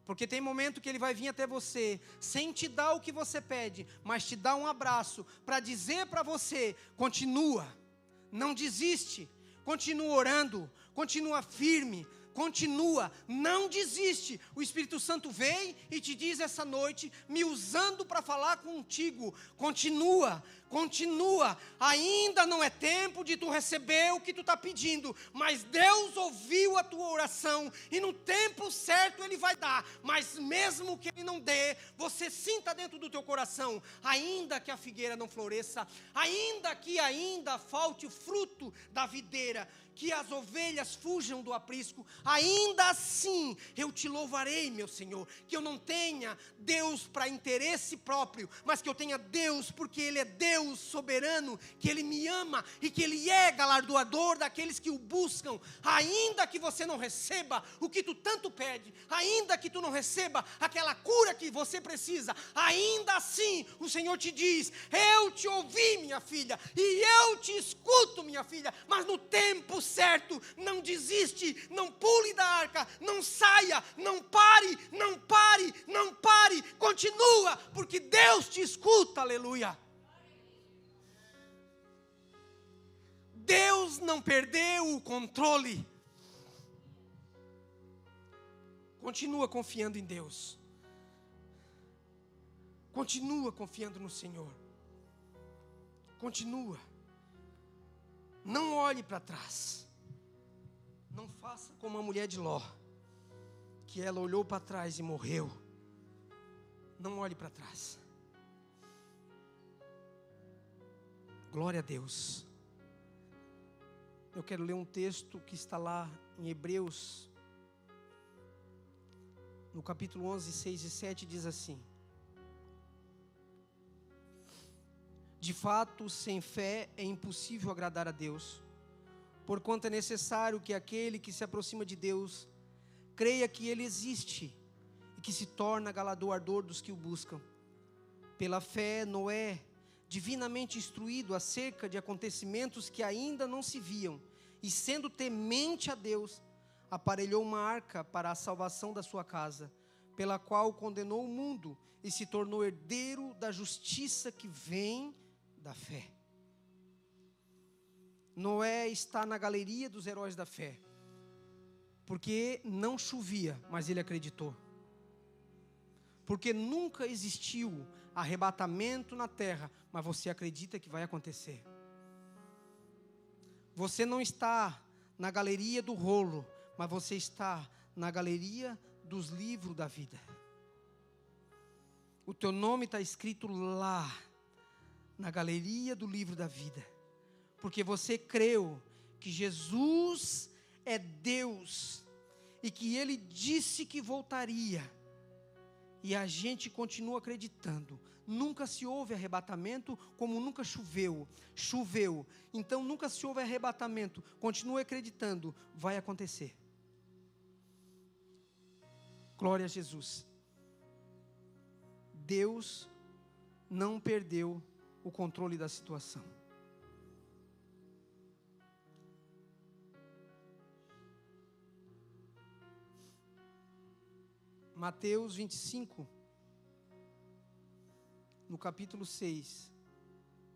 Porque tem momento que ele vai vir até você, sem te dar o que você pede, mas te dá um abraço, para dizer para você, continua, não desiste, continua orando, continua firme, continua, não desiste. O Espírito Santo vem e te diz essa noite, me usando para falar contigo, continua, ainda não é tempo de tu receber o que tu está pedindo, mas Deus ouviu a tua oração, e no tempo certo Ele vai dar, mas mesmo que Ele não dê, você sinta dentro do teu coração, ainda que a figueira não floresça, ainda que falte o fruto da videira, que as ovelhas fujam do aprisco, ainda assim eu te louvarei, meu Senhor, que eu não tenha Deus para interesse próprio, mas que eu tenha Deus porque Ele é Deus soberano, que Ele me ama e que Ele é galardoador daqueles que o buscam. Ainda que você não receba o que tu tanto pede, ainda que tu não receba aquela cura que você precisa, ainda assim o Senhor te diz, eu te ouvi, minha filha, e eu te escuto, minha filha, mas no tempo certo, não desiste, não pule da arca, não saia, não pare, continua, porque Deus te escuta, aleluia. Deus não perdeu o controle. Continua confiando em Deus. Continua confiando no Senhor. Continua. Não olhe para trás. Não faça como a mulher de Ló, que ela olhou para trás e morreu. Não olhe para trás. Glória a Deus. Eu quero ler um texto que está lá em Hebreus, no capítulo 11, 6 e 7, diz assim: de fato, sem fé é impossível agradar a Deus, porquanto é necessário que aquele que se aproxima de Deus creia que Ele existe e que se torna galardoador dos que o buscam. Pela fé, Noé, divinamente instruído acerca de acontecimentos que ainda não se viam, e sendo temente a Deus, aparelhou uma arca para a salvação da sua casa, pela qual condenou o mundo e se tornou herdeiro da justiça que vem da fé. Noé está na galeria dos heróis da fé, porque não chovia, mas ele acreditou. Porque nunca existiu arrebatamento na terra, mas você acredita que vai acontecer. Você não está na galeria do rolo, mas você está na galeria dos livros da vida. O teu nome está escrito lá, na galeria do livro da vida. porque você creu que Jesus é Deus e que Ele disse que voltaria. E a gente continua acreditando. Nunca se houve arrebatamento, como nunca choveu. Choveu. Então nunca se houve arrebatamento. Continue acreditando. Vai acontecer. Glória a Jesus. Deus não perdeu o controle da situação. Mateus 25, no capítulo 6,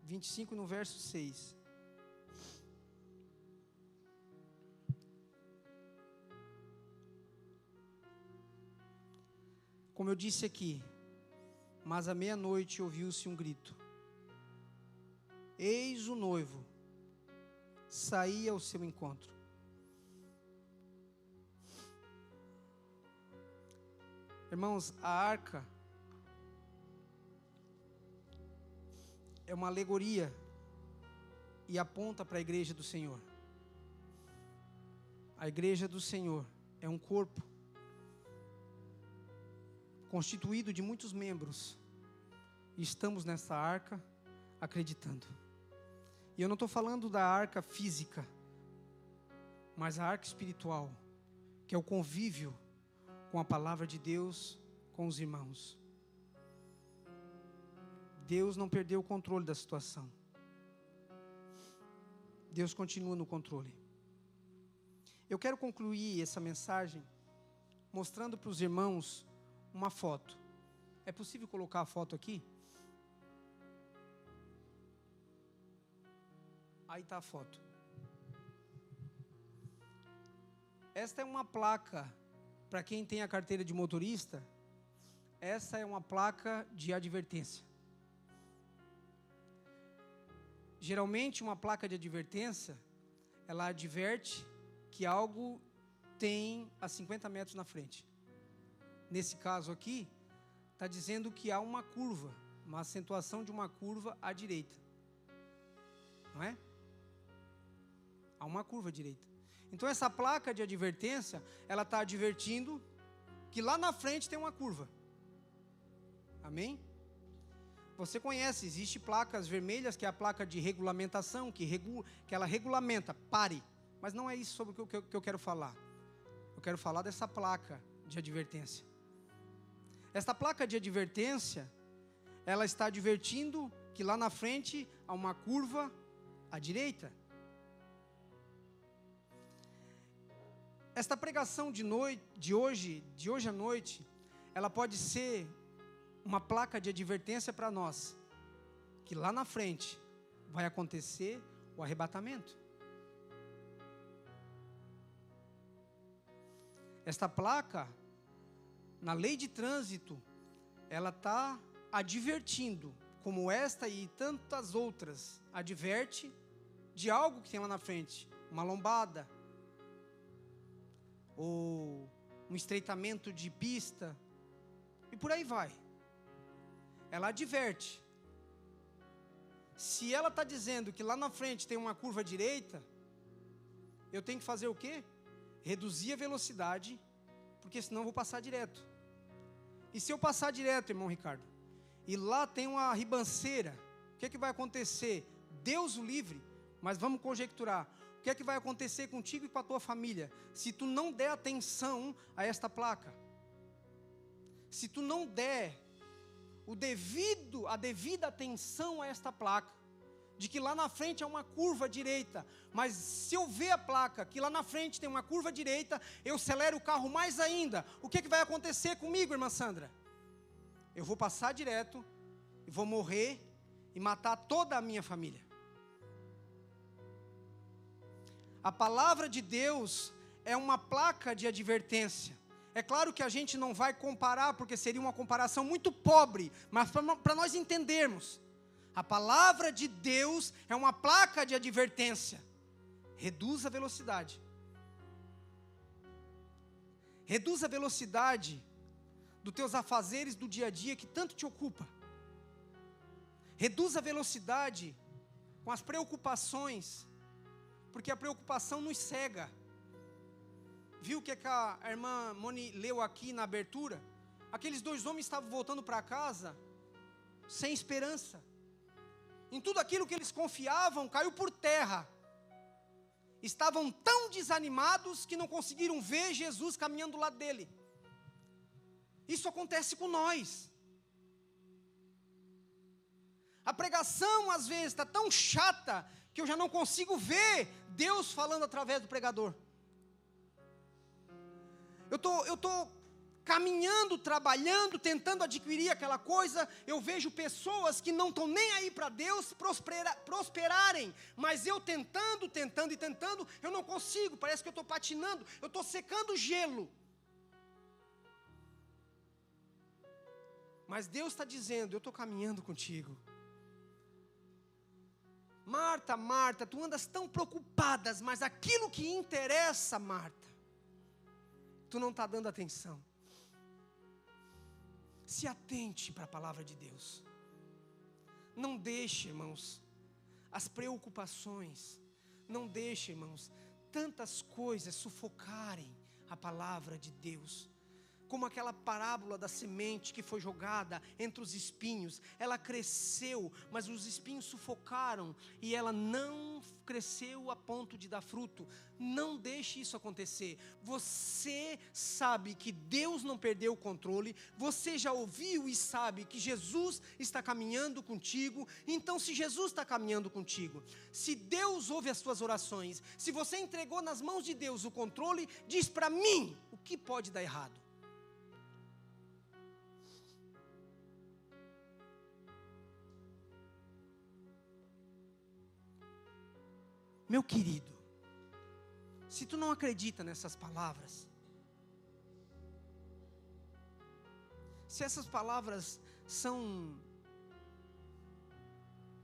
25 no verso 6. Como eu disse aqui, mas à meia-noite ouviu-se um grito. Eis o noivo, saía ao seu encontro. Irmãos, a arca é uma alegoria e aponta para a igreja do Senhor. A igreja do Senhor é um corpo constituído de muitos membros. E estamos nessa arca acreditando. E eu não estou falando da arca física, mas a arca espiritual, que é o convívio com a palavra de Deus, com os irmãos. Deus não perdeu o controle da situação. Deus continua no controle. Eu quero concluir essa mensagem mostrando para os irmãos uma foto. É possível colocar a foto aqui? Aí está a foto. Esta é uma placa. Para quem tem a carteira de motorista, essa é uma placa de advertência. Geralmente, uma placa de advertência, ela adverte que algo tem a 50 metros na frente. Nesse caso aqui, está dizendo que há uma curva, uma acentuação de uma curva à direita. Não é? Há uma curva à direita. Então essa placa de advertência, ela está advertindo que lá na frente tem uma curva. Amém? Você conhece, existe placas vermelhas, que é a placa de regulamentação, que ela regulamenta, pare. Mas não é isso sobre o que eu quero falar. Eu quero falar dessa placa de advertência. Essa placa de advertência, ela está advertindo que lá na frente há uma curva à direita. Esta pregação de hoje à noite, ela pode ser uma placa de advertência para nós, que lá na frente vai acontecer o arrebatamento. Esta placa, na lei de trânsito, ela está advertindo, como esta e tantas outras, adverte de algo que tem lá na frente, uma lombada, ou um estreitamento de pista, e por aí vai. Ela adverte. Se ela está dizendo que lá na frente tem uma curva direita, eu tenho que fazer o quê? Reduzir a velocidade, porque senão eu vou passar direto. E se eu passar direto, irmão Ricardo, e lá tem uma ribanceira, o que vai acontecer? Deus o livre, mas vamos conjecturar. O que é que vai acontecer contigo e com a tua família, se tu não der atenção a esta placa? Se tu não der a devida atenção a esta placa, de que lá na frente é uma curva direita, mas se eu ver a placa, que lá na frente tem uma curva direita, eu acelero o carro mais ainda, o que é que vai acontecer comigo, irmã Sandra? Eu vou passar direto, e vou morrer, e matar toda a minha família. A palavra de Deus é uma placa de advertência. É claro que a gente não vai comparar, porque seria uma comparação muito pobre, mas para nós entendermos, a palavra de Deus é uma placa de advertência. Reduz a velocidade. Reduz a velocidade dos teus afazeres do dia a dia que tanto te ocupa. Reduz a velocidade com as preocupações, porque a preocupação nos cega. Viu o que a irmã Moni leu aqui na abertura? Aqueles 2 homens estavam voltando para casa sem esperança. Em tudo aquilo que eles confiavam, caiu por terra. Estavam tão desanimados que não conseguiram ver Jesus caminhando do lado dele. Isso acontece com nós. A pregação às vezes está tão chata que eu já não consigo ver Deus falando através do pregador. Eu tô caminhando, trabalhando, tentando adquirir aquela coisa. Eu vejo pessoas que não estão nem aí para Deus prosperarem, mas eu tentando, eu não consigo. Parece que eu estou patinando, eu estou secando o gelo. Mas Deus está dizendo: eu estou caminhando contigo. Marta, Marta, tu andas tão preocupada, mas aquilo que interessa, Marta, tu não está dando atenção. Se atente para a palavra de Deus. Não deixe, irmãos, as preocupações, não deixe, irmãos, tantas coisas sufocarem a palavra de Deus. Como aquela parábola da semente que foi jogada entre os espinhos. Ela cresceu, mas os espinhos sufocaram e ela não cresceu a ponto de dar fruto. Não deixe isso acontecer. Você sabe que Deus não perdeu o controle. Você já ouviu e sabe que Jesus está caminhando contigo. Então, se Jesus está caminhando contigo, se Deus ouve as suas orações, se você entregou nas mãos de Deus o controle, diz para mim o que pode dar errado. Meu querido, se tu não acredita nessas palavras, se essas palavras são,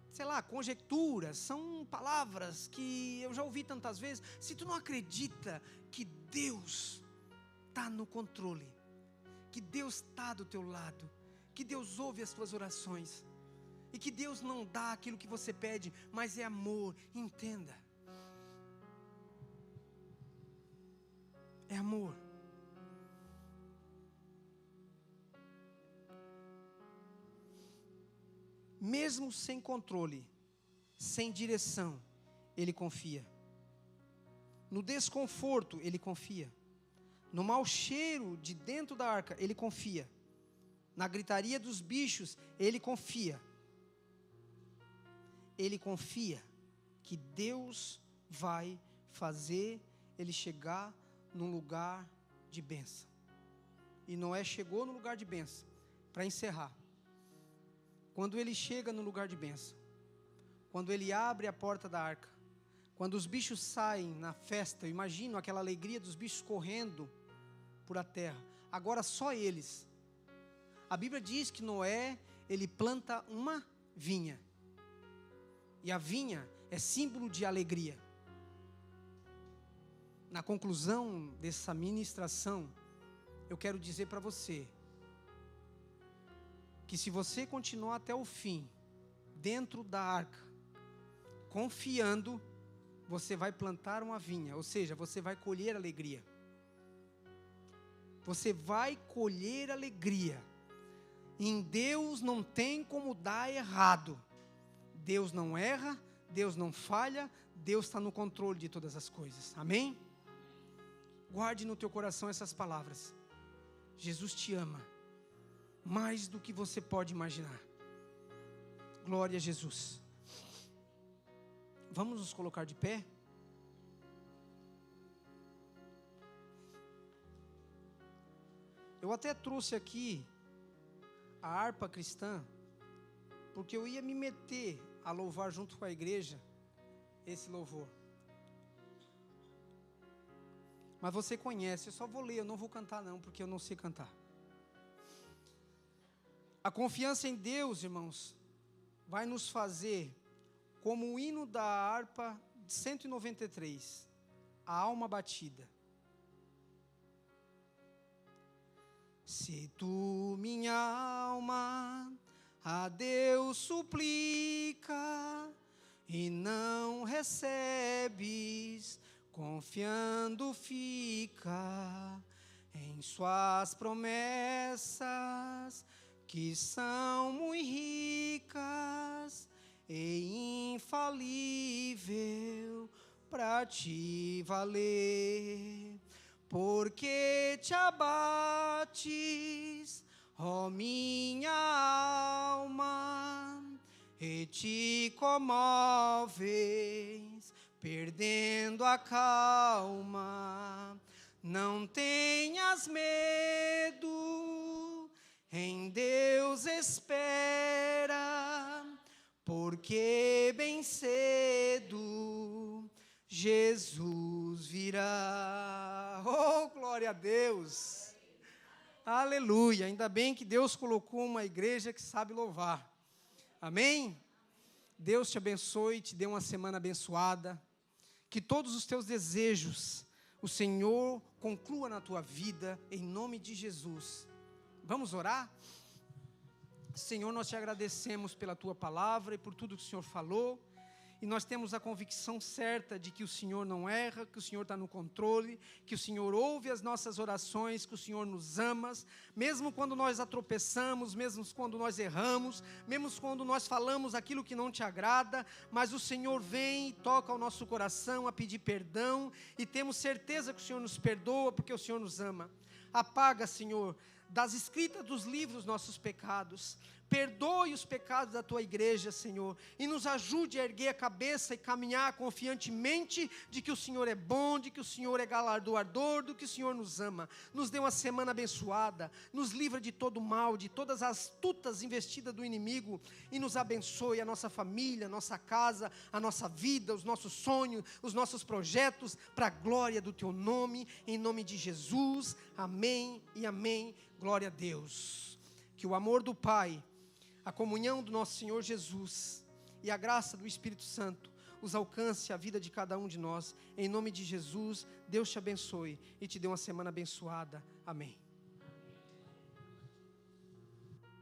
sei lá, conjecturas, são palavras que eu já ouvi tantas vezes, se tu não acredita que Deus está no controle, que Deus está do teu lado, que Deus ouve as tuas orações, e que Deus não dá aquilo que você pede, mas é amor, entenda. É amor. Mesmo sem controle, sem direção, ele confia. No desconforto, ele confia. No mau cheiro de dentro da arca, ele confia. Na gritaria dos bichos, ele confia. Ele confia que Deus vai fazer ele chegar num lugar de bênção. E Noé chegou no lugar de bênção. Para encerrar, quando ele chega no lugar de bênção, quando ele abre a porta da arca, quando os bichos saem na festa, eu imagino aquela alegria dos bichos correndo por a terra. Agora só eles. A Bíblia diz que Noé, ele planta uma vinha. E a vinha é símbolo de alegria. Na conclusão dessa ministração, eu quero dizer para você que se você continuar até o fim, dentro da arca, confiando, você vai plantar uma vinha, ou seja, você vai colher alegria. Você vai colher alegria. Em Deus não tem como dar errado. Deus não erra, Deus não falha, Deus está no controle de todas as coisas. Amém? Guarde no teu coração essas palavras. Jesus te ama mais do que você pode imaginar. Glória a Jesus. Vamos nos colocar de pé? Eu até trouxe aqui a harpa cristã, porque eu ia me meter a louvar junto com a igreja esse louvor. Mas você conhece, eu só vou ler, eu não vou cantar não, porque eu não sei cantar. A confiança em Deus, irmãos, vai nos fazer como o hino da harpa 193, a alma batida. Se tu, minha alma, a Deus suplica, e não recebes, confiando fica em suas promessas, que são muito ricas e infalível para te valer. Porque te abates, ó minha alma, e te comoves, perdendo a calma. Não tenhas medo, em Deus espera, porque bem cedo Jesus virá. Oh, glória a Deus! Aleluia! Ainda bem que Deus colocou uma igreja que sabe louvar. Amém? Deus te abençoe, te dê uma semana abençoada. Que todos os teus desejos o Senhor conclua na tua vida, em nome de Jesus. Vamos orar? Senhor, nós te agradecemos pela tua palavra e por tudo que o Senhor falou. E nós temos a convicção certa de que o Senhor não erra, que o Senhor está no controle, que o Senhor ouve as nossas orações, que o Senhor nos ama, mesmo quando nós tropeçamos, mesmo quando nós erramos, mesmo quando nós falamos aquilo que não te agrada, mas o Senhor vem e toca ao nosso coração a pedir perdão, e temos certeza que o Senhor nos perdoa, porque o Senhor nos ama. Apaga, Senhor, das escritas dos livros nossos pecados. Perdoe os pecados da tua igreja, Senhor, e nos ajude a erguer a cabeça e caminhar confiantemente de que o Senhor é bom, de que o Senhor é galardoador, de que o Senhor nos ama. Nos dê uma semana abençoada, nos livra de todo mal, de todas as astutas investidas do inimigo, e nos abençoe a nossa família, a nossa casa, a nossa vida, os nossos sonhos, os nossos projetos, para a glória do teu nome, em nome de Jesus. Amém e amém. Glória a Deus. Que o amor do Pai, a comunhão do nosso Senhor Jesus e a graça do Espírito Santo os alcance a vida de cada um de nós. Em nome de Jesus, Deus te abençoe e te dê uma semana abençoada. Amém.